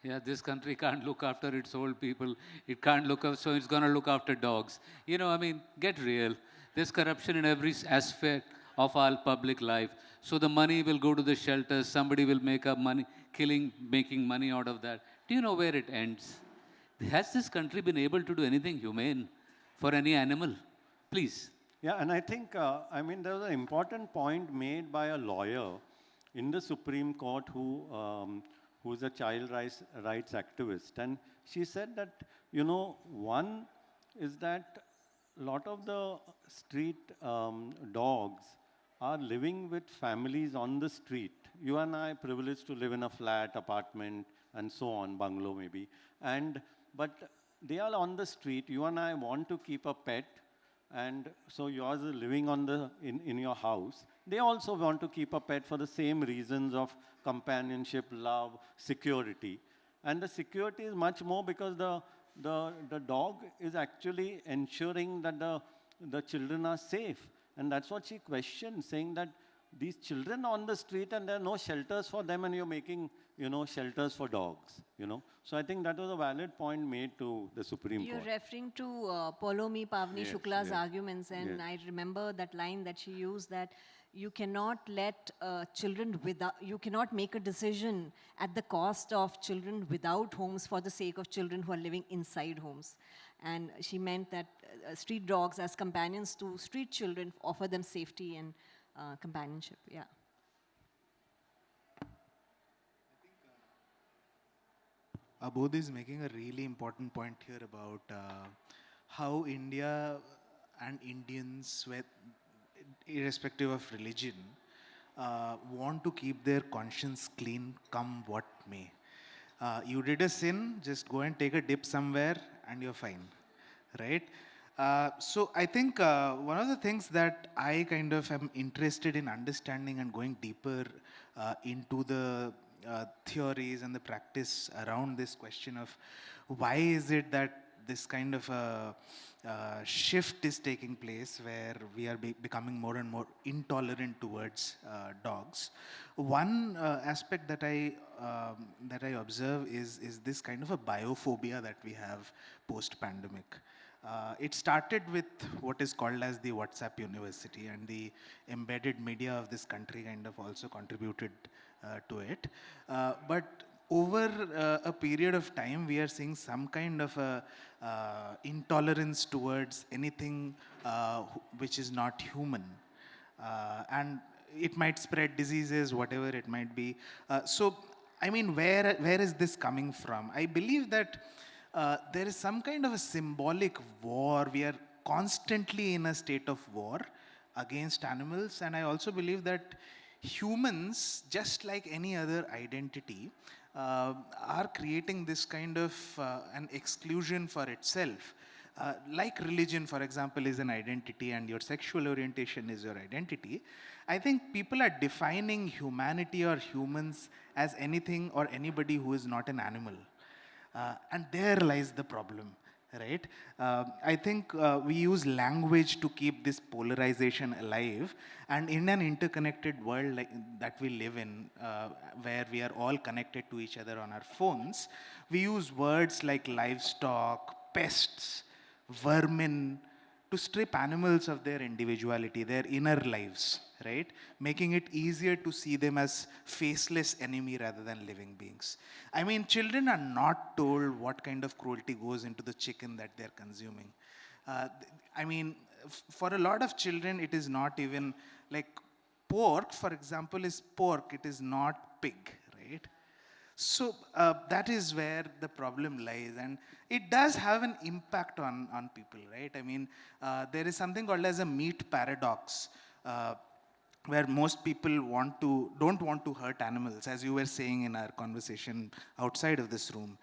Yeah, this country can't look after its old people. It can't look after, so it's going to look after dogs. Get real. There's corruption in every aspect of our public life. So the money will go to the shelters. Somebody will make up money, making money out of that. Do you know where it ends? Has this country been able to do anything humane for any animal? Please. Yeah, and I think, there was an important point made by a lawyer in the Supreme Court who who's a rights activist. And she said that, you know, one is that a lot of the street dogs are living with families on the street. You and I are privileged to live in a flat, apartment, and so on, bungalow maybe. But they are on the street. You and I want to keep a pet, and so yours is living in your house. They also want to keep a pet for the same reasons of companionship, love, security. And the security is much more because the dog is actually ensuring that the children are safe. And that's what she questioned, saying that these children on the street and there are no shelters for them, and you're making, you know, shelters for dogs, you know. So I think that was a valid point made to the Supreme You're Court. referring to Polomi Pavni Yes, Shukla's yes, arguments, and yes. I remember that line that she used, that you cannot let children without, you cannot make a decision at the cost of children without homes for the sake of children who are living inside homes. And she meant that street dogs as companions to street children offer them safety and companionship, yeah. Abodh is making a really important point here about how India and Indians, irrespective of religion, want to keep their conscience clean come what may. You did a sin, just go and take a dip somewhere and you're fine, right? So I think one of the things that I kind of am interested in understanding and going deeper into the theories and the practice around this question of why is it that this kind of a shift is taking place where we are becoming more and more intolerant towards dogs. One aspect that I observe is this kind of a biophobia that we have post-pandemic. It started with what is called as the WhatsApp University, and the embedded media of this country kind of also contributed to it. But over a period of time, we are seeing some kind of a intolerance towards anything which is not human. And it might spread diseases, whatever it might be. So, I mean, where is this coming from? I believe that there is some kind of a symbolic war. We are constantly in a state of war against animals. And I also believe that humans, just like any other identity, are creating this kind of an exclusion for itself. Like religion, for example, is an identity and your sexual orientation is your identity. I think people are defining humanity or humans as anything or anybody who is not an animal. And there lies the problem, right? I think we use language to keep this polarization alive. And in an interconnected world like that we live in, where we are all connected to each other on our phones, we use words like livestock, pests, vermin, to strip animals of their individuality, their inner lives, right? Making it easier to see them as faceless enemy rather than living beings. I mean, children are not told what kind of cruelty goes into the chicken that they're consuming. I mean, for a lot of children, it is not even like pork, for example, is pork. It is not pig, right? So that is where the problem lies, and it does have an impact on people, right? I mean, there is something called as a meat paradox, where most people don't want to hurt animals, as you were saying in our conversation outside of this room.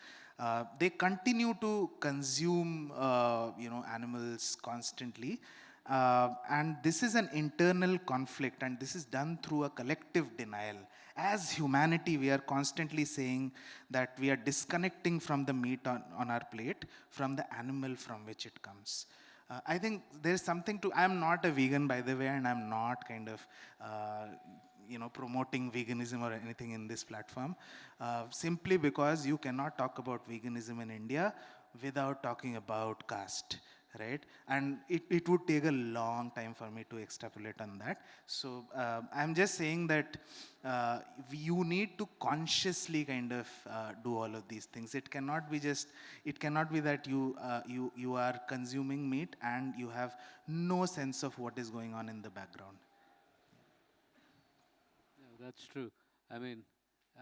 They continue to consume, animals constantly. And this is an internal conflict, and this is done through a collective denial. As humanity, we are constantly saying that we are disconnecting from the meat on our plate, from the animal from which it comes. I think there's something to, I'm not a vegan, by the way, and I'm not kind of, promoting veganism or anything in this platform, simply because you cannot talk about veganism in India without talking about caste. Right? And it would take a long time for me to extrapolate on that. So I'm just saying that you need to consciously kind of do all of these things. It cannot be that you are consuming meat and you have no sense of what is going on in the background. Yeah, that's true. I mean,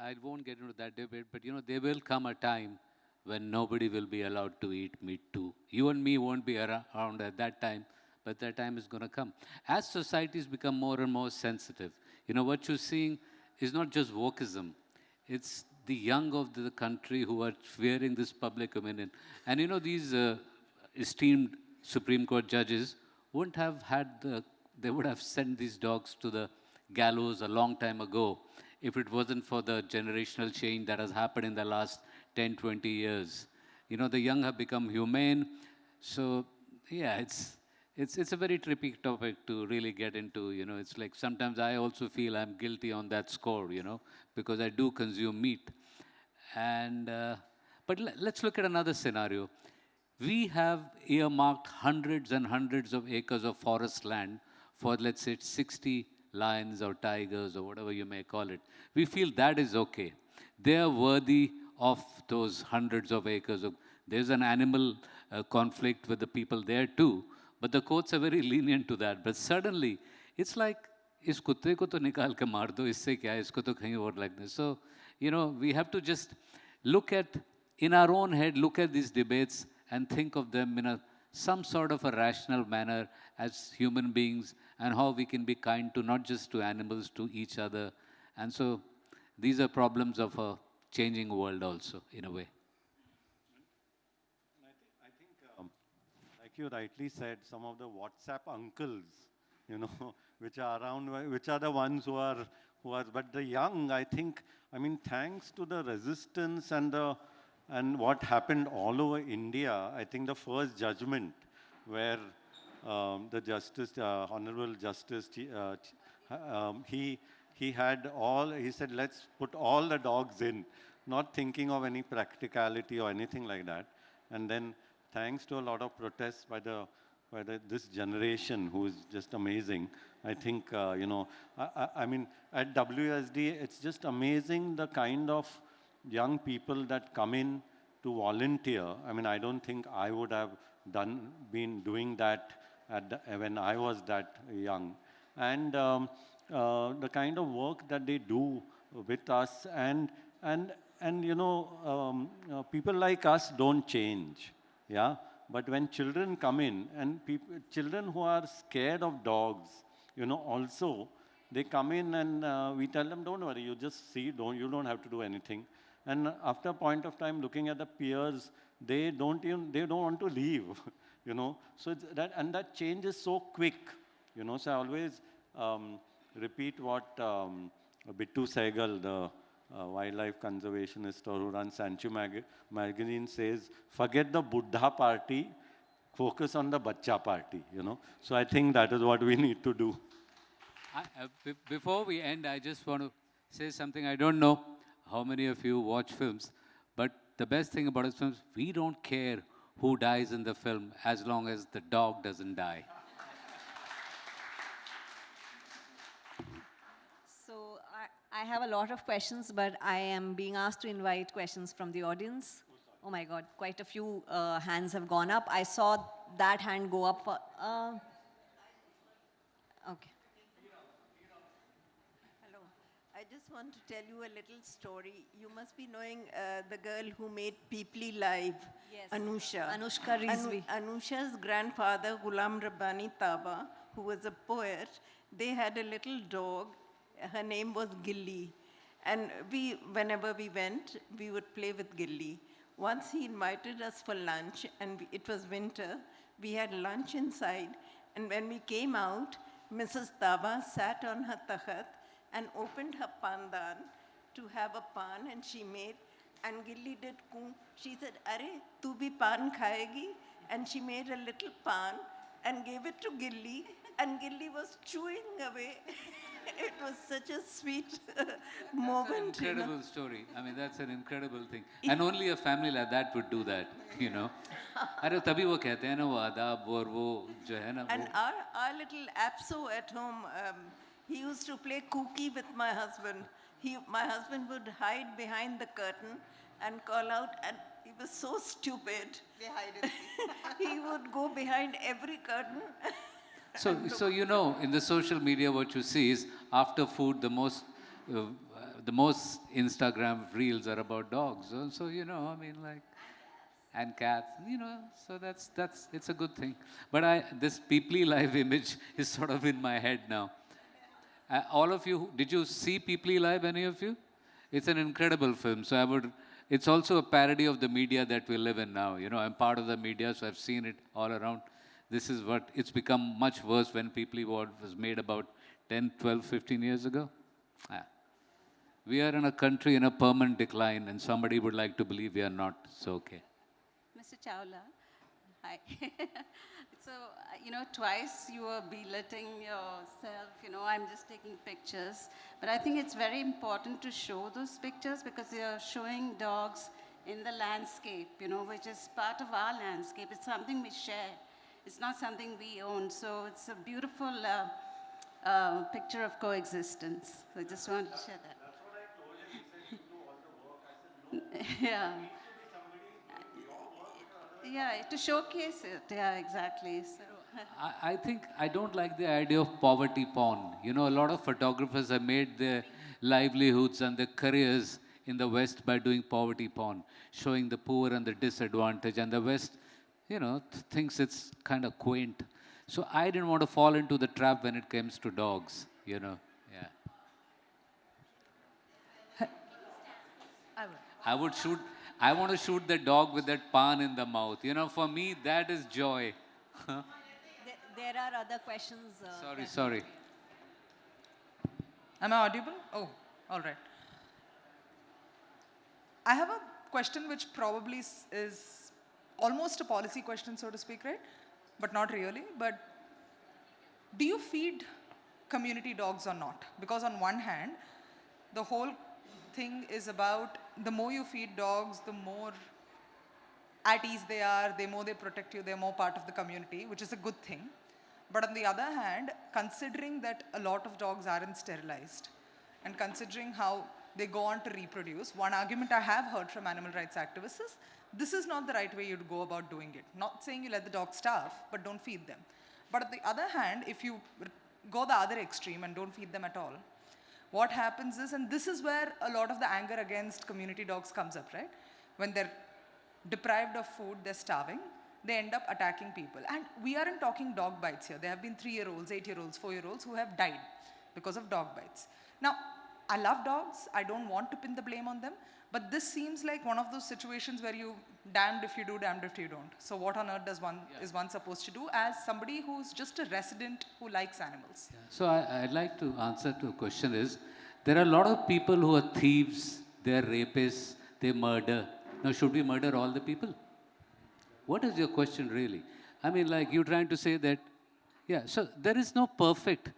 I won't get into that debate, but there will come a time when nobody will be allowed to eat meat too. You and me won't be around at that time, but that time is going to come. As societies become more and more sensitive, what you're seeing is not just wokeism, it's the young of the country who are fearing this public opinion. And these esteemed Supreme Court judges wouldn't have they would have sent these dogs to the gallows a long time ago if it wasn't for the generational change that has happened in the last 10, 20 years. The young have become humane. So, yeah, it's a very tricky topic to really get into. It's like sometimes I also feel I'm guilty on that score, because I do consume meat. And, but let's look at another scenario. We have earmarked hundreds and hundreds of acres of forest land for, let's say, 60 lions or tigers or whatever you may call it. We feel that is okay. They are worthy of those hundreds of acres. There's an animal conflict with the people there too, but the courts are very lenient to that. But suddenly, it's like, इस कुत्ते को तो निकाल के मार दो, इससे क्या है, इसको तो कहीं और like this. So, we have to just look at, in our own head, look at these debates and think of them in some sort of a rational manner as human beings, and how we can be kind to not just to animals, to each other. And so these are problems of a changing world also, in a way. I think like you rightly said, some of the WhatsApp uncles, which are around, which are the ones who are, but the young, I think, thanks to the resistance and what happened all over India, I think the first judgment where the Justice, Honorable Justice, he said, let's put all the dogs in, not thinking of any practicality or anything like that. And then thanks to a lot of protests by this generation who is just amazing, I think, at WSD, it's just amazing the kind of young people that come in to volunteer. I don't think I would have been doing that when I was that young. And the kind of work that they do with us, and people like us don't change, yeah. But when children come in, and children who are scared of dogs, also they come in, and we tell them, don't worry, you just see, you don't have to do anything. And after a point of time, looking at the peers, they don't want to leave, So that change is so quick, So I always repeat what Bittu Sehgal, the wildlife conservationist who runs Sanchu magazine, says: forget the Buddha party, focus on the Bacha party, So I think that is what we need to do. Before we end, I just want to say something. I don't know how many of you watch films, but the best thing about this film, we don't care who dies in the film as long as the dog doesn't die. So I have a lot of questions, but I am being asked to invite questions from the audience. Oh my God, quite a few hands have gone up. I saw that hand go up. Okay. Hello. I just want to tell you a little story. You must be knowing the girl who made Peepli live, Yes. Anusha. Anushka Rizvi. Anusha's grandfather, Ghulam Rabbani Taba, who was a poet, they had a little dog. Her name was Gilli. And whenever we went, we would play with Gilli. Once he invited us for lunch, and it was winter. We had lunch inside. And when we came out, Mrs. Taba sat on her takhat and opened her pandan to have a pan, and she made, and Gilli did koo. She said, "Arey, tu bhi pan khayegi?" And she made a little pan and gave it to Gilli, and Gilli was chewing away. It was such a sweet moment. That's an incredible story. That's an incredible thing. And only a family like that would do that, अरे तभी वो कहते हैं ना वो आदाब और वो जो है ना. And our little Apso at home, he used to play kooky with my husband. My husband would hide behind the curtain and call out, and he was so stupid. He would go behind every curtain. So in the social media, what you see is after food, the most Instagram reels are about dogs. So, I mean, like, and cats, so it's a good thing. But this Peoply Live image is sort of in my head now. All of you, did you see Peoply Live, any of you? It's an incredible film. So it's also a parody of the media that we live in now. I'm part of the media, so I've seen it all around. This is what, it's become much worse when Peoply was made about 10, 12, 15 years ago. We are in a country in a permanent decline, and somebody would like to believe we are not. So, okay. Mr. Chawla, hi. So, twice you were belittling yourself, I'm just taking pictures. But I think it's very important to show those pictures because you're showing dogs in the landscape, which is part of our landscape. It's something we share. It's not something we own. So it's a beautiful picture of coexistence. So I just wanted to share that. That's what I told him. He said, you do all the work. I said, no. Yeah. Somebody Yeah, to showcase it. Yeah, exactly. So. I think I don't like the idea of poverty porn. A lot of photographers have made their livelihoods and their careers in the West by doing poverty porn, showing the poor and the disadvantaged. And the West, thinks it's kind of quaint. So I didn't want to fall into the trap when it comes to dogs, Yeah. I want to shoot the dog with that pan in the mouth. For me, that is joy. There are other questions. Sorry. Am I audible? Oh, all right. I have a question which probably is almost a policy question, so to speak, right? But not really. But do you feed community dogs or not? Because on one hand, the whole thing is about the more you feed dogs, the more at ease they are, the more they protect you, they're more part of the community, which is a good thing. But on the other hand, considering that a lot of dogs aren't sterilized, and considering how they go on to reproduce, one argument I have heard from animal rights activists is, this is not the right way you'd go about doing it. Not saying you let the dogs starve, but don't feed them. But on the other hand, if you go the other extreme and don't feed them at all, what happens is, and this is where a lot of the anger against community dogs comes up, right? When they're deprived of food, they're starving, they end up attacking people. And we aren't talking dog bites here. There have been 3-year-olds, 8-year-olds, 4-year-olds who have died because of dog bites. Now, I love dogs. I don't want to pin the blame on them. But this seems like one of those situations where you damned if you do, damned if you don't. So what on earth is one supposed to do as somebody who's just a resident who likes animals? Yeah. So I'd like to answer to a question is, there are a lot of people who are thieves, they're rapists, they murder. Now, should we murder all the people? What is your question really? I mean, like you're trying to say that, yeah, so there is no perfect,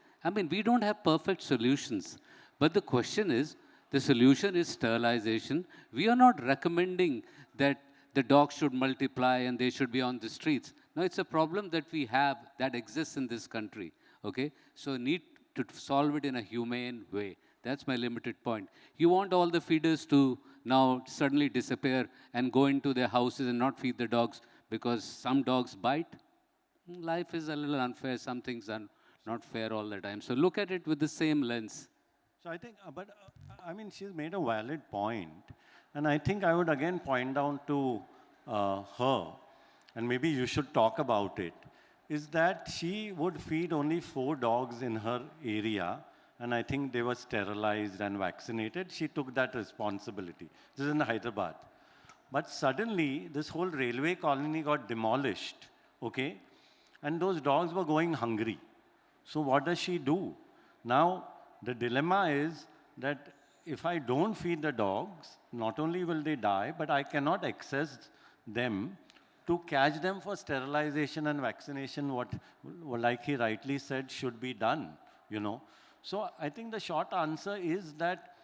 we don't have perfect solutions. But the question is, the solution is sterilization. We are not recommending that the dogs should multiply and they should be on the streets. No, it's a problem that we have that exists in this country, okay? So need to solve it in a humane way. That's my limited point. You want all the feeders to now suddenly disappear and go into their houses and not feed the dogs because some dogs bite? Life is a little unfair. Some things are not fair all the time. So look at it with the same lens. So I think, she's made a valid point. And I think I would again point down to her, and maybe you should talk about it, is that she would feed only 4 dogs in her area, and I think they were sterilized and vaccinated. She took that responsibility. This is in Hyderabad. But suddenly, this whole railway colony got demolished, okay? And those dogs were going hungry. So what does she do? Now, the dilemma is that if I don't feed the dogs, not only will they die, but I cannot access them to catch them for sterilization and vaccination, what, like he rightly said, should be done, So I think the short answer is that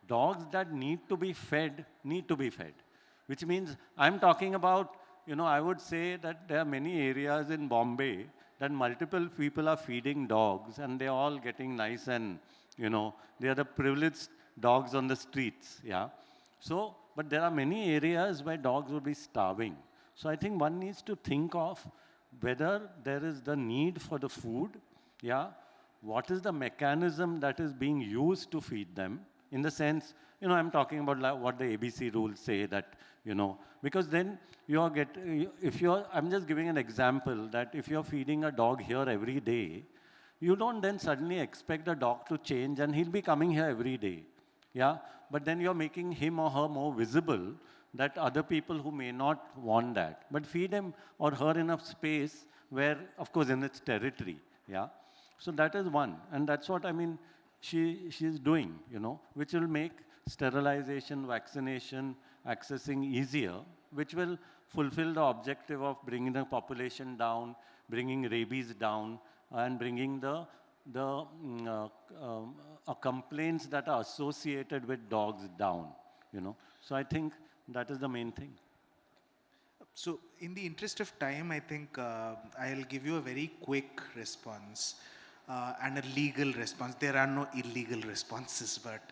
dogs that need to be fed, which means I'm talking about, I would say that there are many areas in Bombay that multiple people are feeding dogs and they're all getting nice and, they are the privileged dogs on the streets, yeah. So, but there are many areas where dogs will be starving. So I think one needs to think of whether there is the need for the food, yeah. What is the mechanism that is being used to feed them, in the sense, I'm talking about like what the ABC rules say that, because then I'm just giving an example that if you're feeding a dog here every day, you don't then suddenly expect the dog to change and he'll be coming here every day. Yeah, but then you're making him or her more visible that other people who may not want that, but feed him or her in a space where, of course, in its territory. Yeah, so that is one, and that's what she's doing, which will make sterilization, vaccination, accessing easier, which will fulfill the objective of bringing the population down, bringing rabies down, and bringing the complaints that are associated with dogs down, So I think that is the main thing. So in the interest of time, I think I'll give you a very quick response and a legal response. There are no illegal responses, but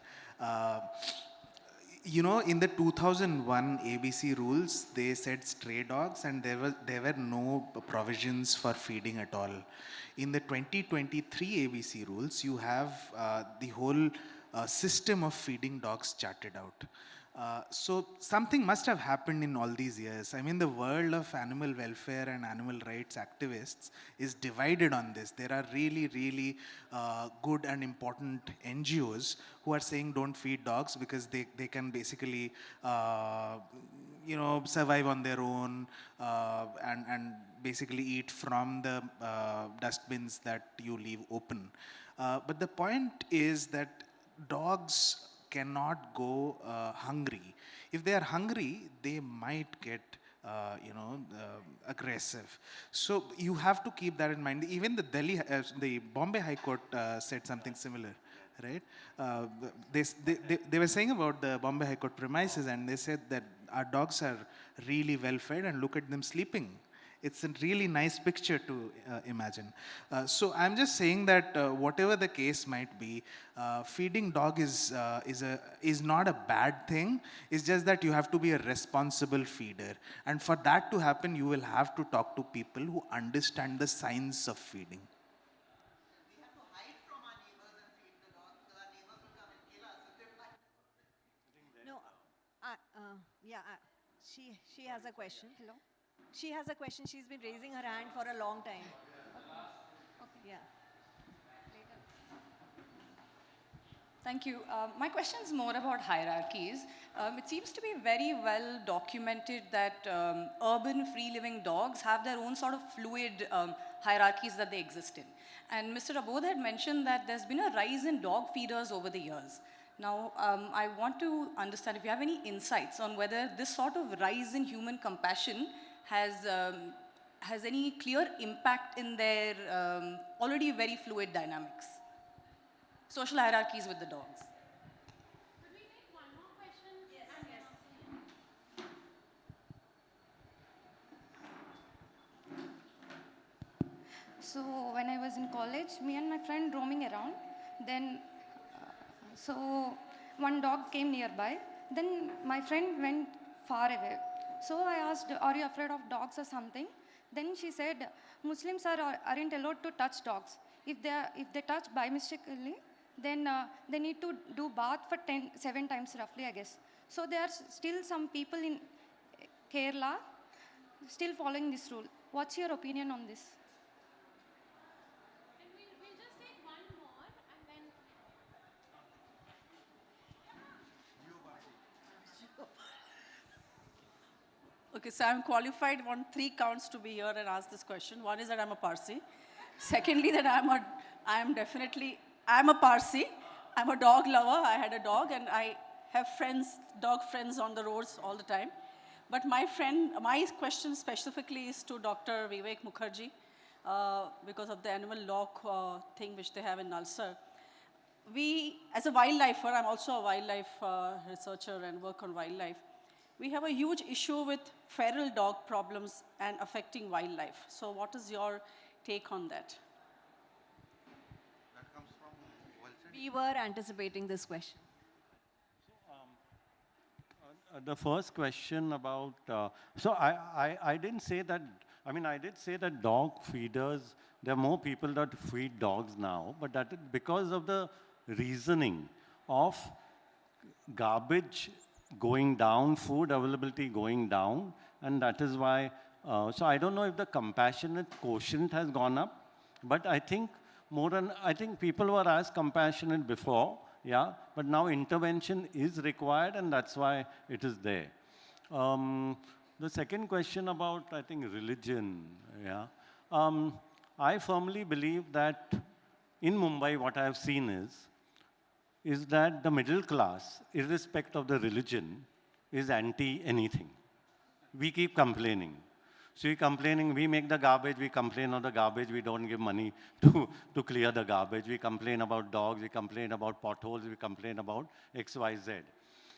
in the 2001 ABC rules, they said stray dogs, and there were no provisions for feeding at all. In the 2023 ABC rules, you have the whole system of feeding dogs charted out. So something must have happened in all these years. I mean, the world of animal welfare and animal rights activists is divided on this. There are really, really good and important NGOs who are saying don't feed dogs because they can basically, survive on their own and basically eat from the dustbins that you leave open. But the point is that dogs cannot go hungry. If they are hungry, they might get aggressive. So you have to keep that in mind. Even the Bombay High Court said something similar, right? They were saying about the Bombay High Court premises, and they said that our dogs are really well fed, and look at them sleeping. It's a really nice picture to imagine. So I'm just saying that whatever the case might be, feeding dog is not a bad thing. It's just that you have to be a responsible feeder. And for that to happen, you will have to talk to people who understand the science of feeding. We have to hide from our neighbors and feed the dog, because our neighbors will come and kill us if they find. No, she has a question. Hello? She has a question. She's been raising her hand for a long time. Okay. Yeah. Thank you. My question is more about hierarchies. It seems to be very well documented that urban free-living dogs have their own sort of fluid hierarchies that they exist in. And Mr. Abodh had mentioned that there's been a rise in dog feeders over the years. Now, I want to understand if you have any insights on whether this sort of rise in human compassion has any clear impact in their already very fluid dynamics. Social hierarchies with the dogs. Could we take one more question? Yes. So when I was in college, me and my friend roaming around, then so one dog came nearby. Then my friend went far away. So I asked, are you afraid of dogs or something? Then she said, Muslims aren't allowed to touch dogs. If they touch by mistakenly, then they need to do bath for 7 times roughly, I guess. So there are still some people in Kerala still following this rule. What's your opinion on this? And we'll just take one more and then... Okay, so I'm qualified on 3 counts to be here and ask this question. One is that I'm a Parsi. Secondly, that I'm a Parsi. I'm a dog lover. I had a dog and I have dog friends on the roads all the time. But my question specifically is to Dr. Vivek Mukherjee because of the animal law thing which they have in Nalsar. As a wildlifer, I'm also a wildlife researcher and work on wildlife. We have a huge issue with feral dog problems and affecting wildlife. So what is your take on that? That comes from We were anticipating this question. The first question about, I didn't say that, I did say that dog feeders, there are more people that feed dogs now, but that is because of the reasoning of garbage going down, food availability going down, and that is why, so I don't know if the compassionate quotient has gone up, but I think I think people were as compassionate before, yeah, but now intervention is required, and that's why it is there. The second question about, I think, religion, yeah. I firmly believe that in Mumbai, what I have seen is that the middle class, irrespective of the religion, is anti anything. We keep complaining. So we're complaining, we make the garbage, we complain on the garbage, we don't give money to clear the garbage. We complain about dogs, we complain about potholes, we complain about X, Y, Z.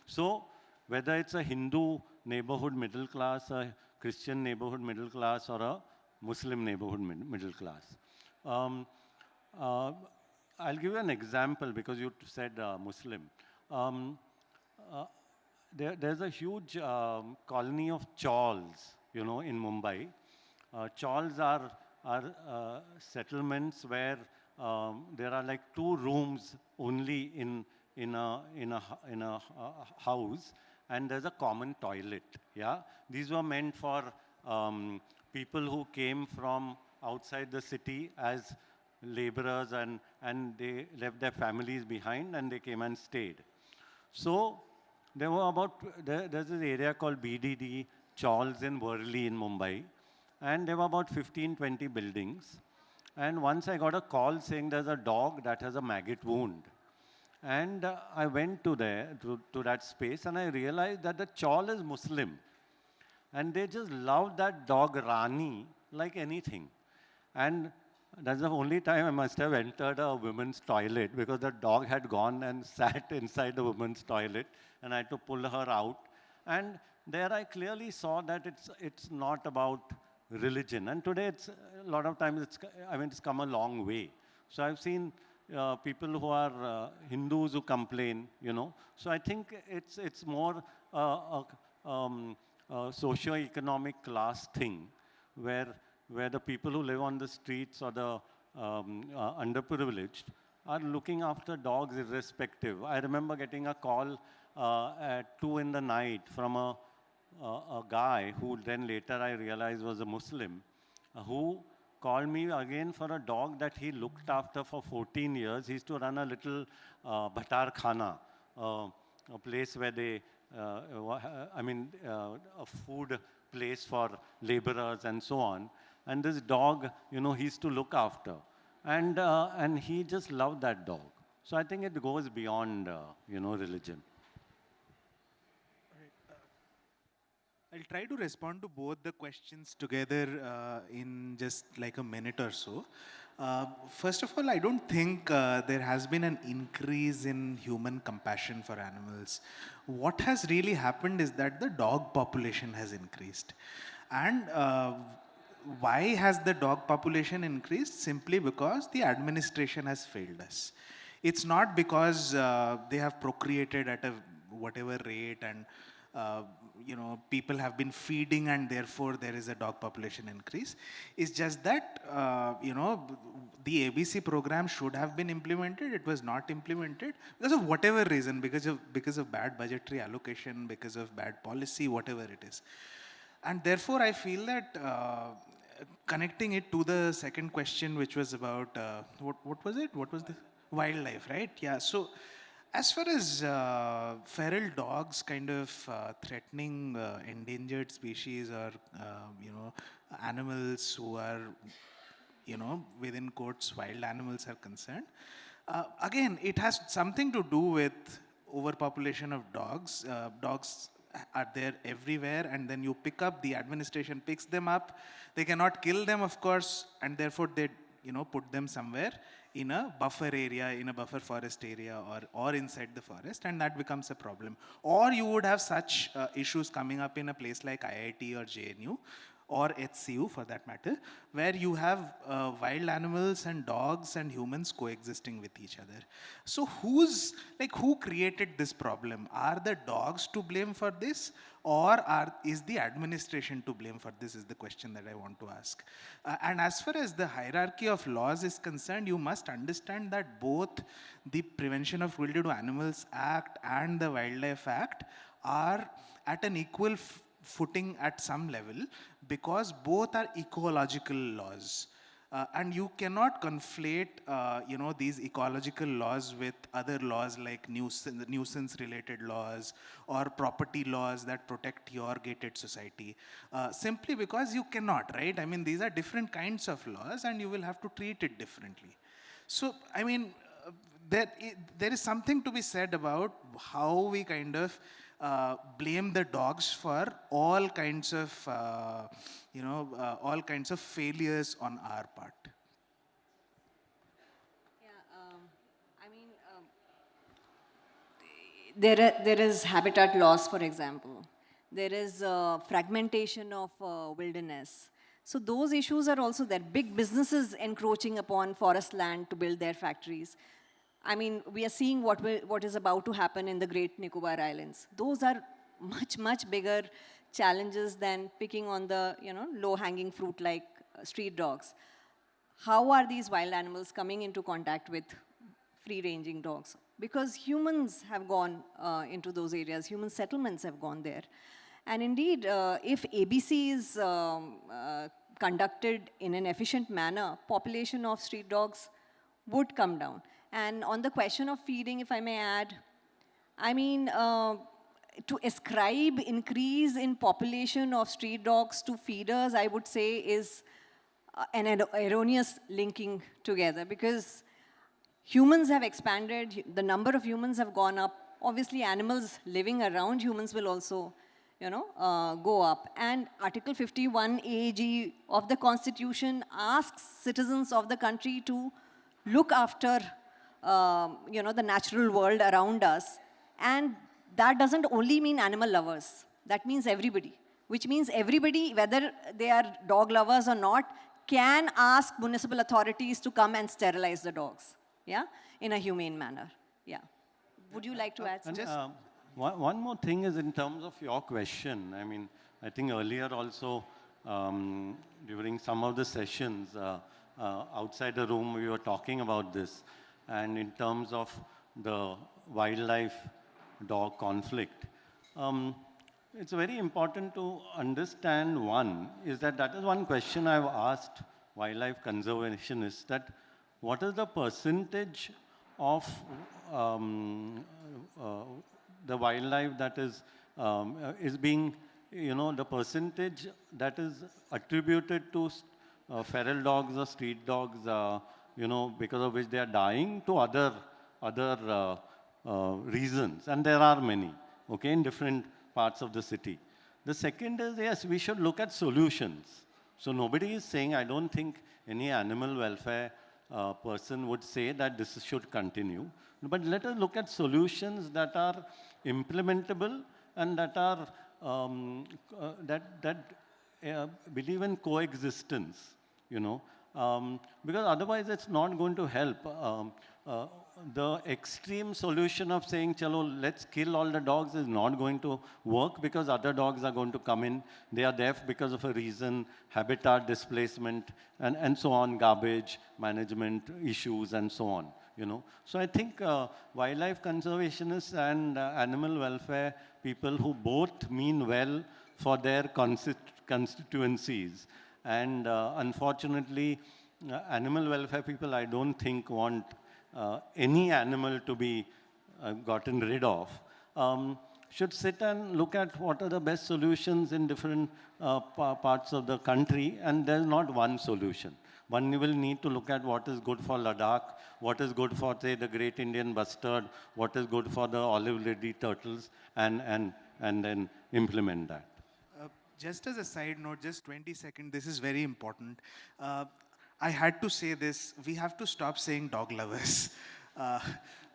So whether it's a Hindu neighborhood middle class, a Christian neighborhood middle class, or a Muslim neighborhood middle class. I'll give you an example because you said Muslim. There's a huge colony of chawls, you know, in Mumbai. Chawls are settlements where there are like 2 rooms only in a house, and there's a common toilet. Yeah, these were meant for people who came from outside the city as laborers, and they left their families behind and they came and stayed. So there were there's this area called BDD, Chawls in Worli in Mumbai, and there were about 15, 20 buildings. And once I got a call saying there's a dog that has a maggot wound. And I went to that space, and I realized that the chawl is Muslim. And they just love that dog Rani like anything. And that's the only time I must have entered a women's toilet, because the dog had gone and sat inside the women's toilet, and I had to pull her out. And there I clearly saw that it's not about religion. And today a lot of times it's come a long way. So I've seen people who are Hindus who complain, you know. So I think it's more a socio-economic class thing, where the people who live on the streets or the underprivileged are looking after dogs irrespective. I remember getting a call at 2 in the night from a guy who then later I realized was a Muslim, who called me again for a dog that he looked after for 14 years. He used to run a little bhatar khana, a place where they, a food place for laborers and so on. And this dog, you know, he used to look after. And he just loved that dog. So I think it goes beyond, religion. I'll try to respond to both the questions together in just like a minute or so. First of all, I don't think there has been an increase in human compassion for animals. What has really happened is that the dog population has increased. And why has the dog population increased? Simply because the administration has failed us. It's not because they have procreated at a whatever rate and people have been feeding and therefore there is a dog population increase. It's just that, the ABC program should have been implemented. It was not implemented because of whatever reason, because of bad budgetary allocation, because of bad policy, whatever it is. And therefore, I feel that connecting it to the second question, which was about, what was it? What was the wildlife, right? Yeah. So as far as feral dogs kind of threatening endangered species or, animals who are, within quotes, wild animals are concerned, again, it has something to do with overpopulation of dogs. Dogs are there everywhere, and then you pick up, the administration picks them up. They cannot kill them, of course, and therefore they, put them somewhere in a buffer area, in a buffer forest area, or inside the forest, and that becomes a problem. Or you would have such issues coming up in a place like IIT or JNU, or HCU for that matter, where you have wild animals and dogs and humans coexisting with each other. So who created this problem? Are the dogs to blame for this, or is the administration to blame for this, is the question that I want to ask. And as far as the hierarchy of laws is concerned, you must understand that both the Prevention of Cruelty to Animals Act and the Wildlife Act are at an equal footing at some level, because both are ecological laws. And you cannot conflate, these ecological laws with other laws like nuisance-related laws or property laws that protect your gated society, simply because you cannot, right? I mean, these are different kinds of laws, and you will have to treat it differently. So, I mean, there is something to be said about how we kind of blame the dogs for all kinds of, failures on our part. There is habitat loss, for example. There is fragmentation of wilderness. So those issues are also there. Big businesses encroaching upon forest land to build their factories. I mean, we are seeing what is about to happen in the Great Nicobar Islands. Those are much, much bigger challenges than picking on the low-hanging fruit like street dogs. How are these wild animals coming into contact with free-ranging dogs? Because humans have gone into those areas, human settlements have gone there. And indeed, if ABC is conducted in an efficient manner, population of street dogs would come down. And on the question of feeding, if I may add, I mean, to ascribe increase in population of street dogs to feeders, I would say is an erroneous linking together, because humans have expanded, the number of humans have gone up. Obviously, animals living around humans will also, go up. And Article 51 AG of the Constitution asks citizens of the country to look after, the natural world around us. And that doesn't only mean animal lovers. That means everybody, which means everybody, whether they are dog lovers or not, can ask municipal authorities to come and sterilize the dogs, in a humane manner. Would you like to add something? One more thing is in terms of your question. I mean, I think earlier also, during some of the sessions outside the room, we were talking about this. And in terms of the wildlife-dog conflict, it's very important to understand that is one question I've asked wildlife conservationists, that what is the percentage of the wildlife that is being, the percentage that is attributed to feral dogs or street dogs, because of which they are dying, to other reasons. And there are many, in different parts of the city. The second is, yes, we should look at solutions. So nobody is saying, I don't think any animal welfare person would say that this should continue. But let us look at solutions that are implementable and that are believe in coexistence, because otherwise it's not going to help. The extreme solution of saying, chalo, let's kill all the dogs is not going to work, because other dogs are going to come in. They are there because of a reason, habitat displacement, and so on, garbage management issues, and so on. So I think wildlife conservationists and animal welfare people who both mean well for their constituencies. And unfortunately, animal welfare people, I don't think, want any animal to be gotten rid of, should sit and look at what are the best solutions in different parts of the country, and there's not one solution. One will need to look at what is good for Ladakh, what is good for, say, the Great Indian Bustard, what is good for the olive lily turtles, and then implement that. Just as a side note, just 20 seconds, this is very important. I had to say this, we have to stop saying dog lovers.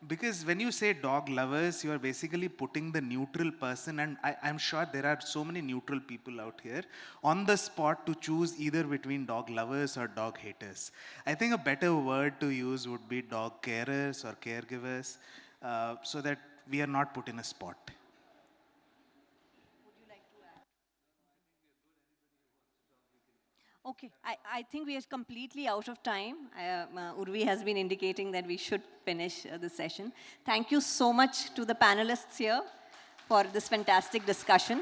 Because when you say dog lovers, you are basically putting the neutral person, and I'm sure there are so many neutral people out here, on the spot to choose either between dog lovers or dog haters. I think a better word to use would be dog carers or caregivers, so that we are not put in a spot. Okay, I think we are completely out of time. Urvi has been indicating that we should finish the session. Thank you so much to the panelists here for this fantastic discussion.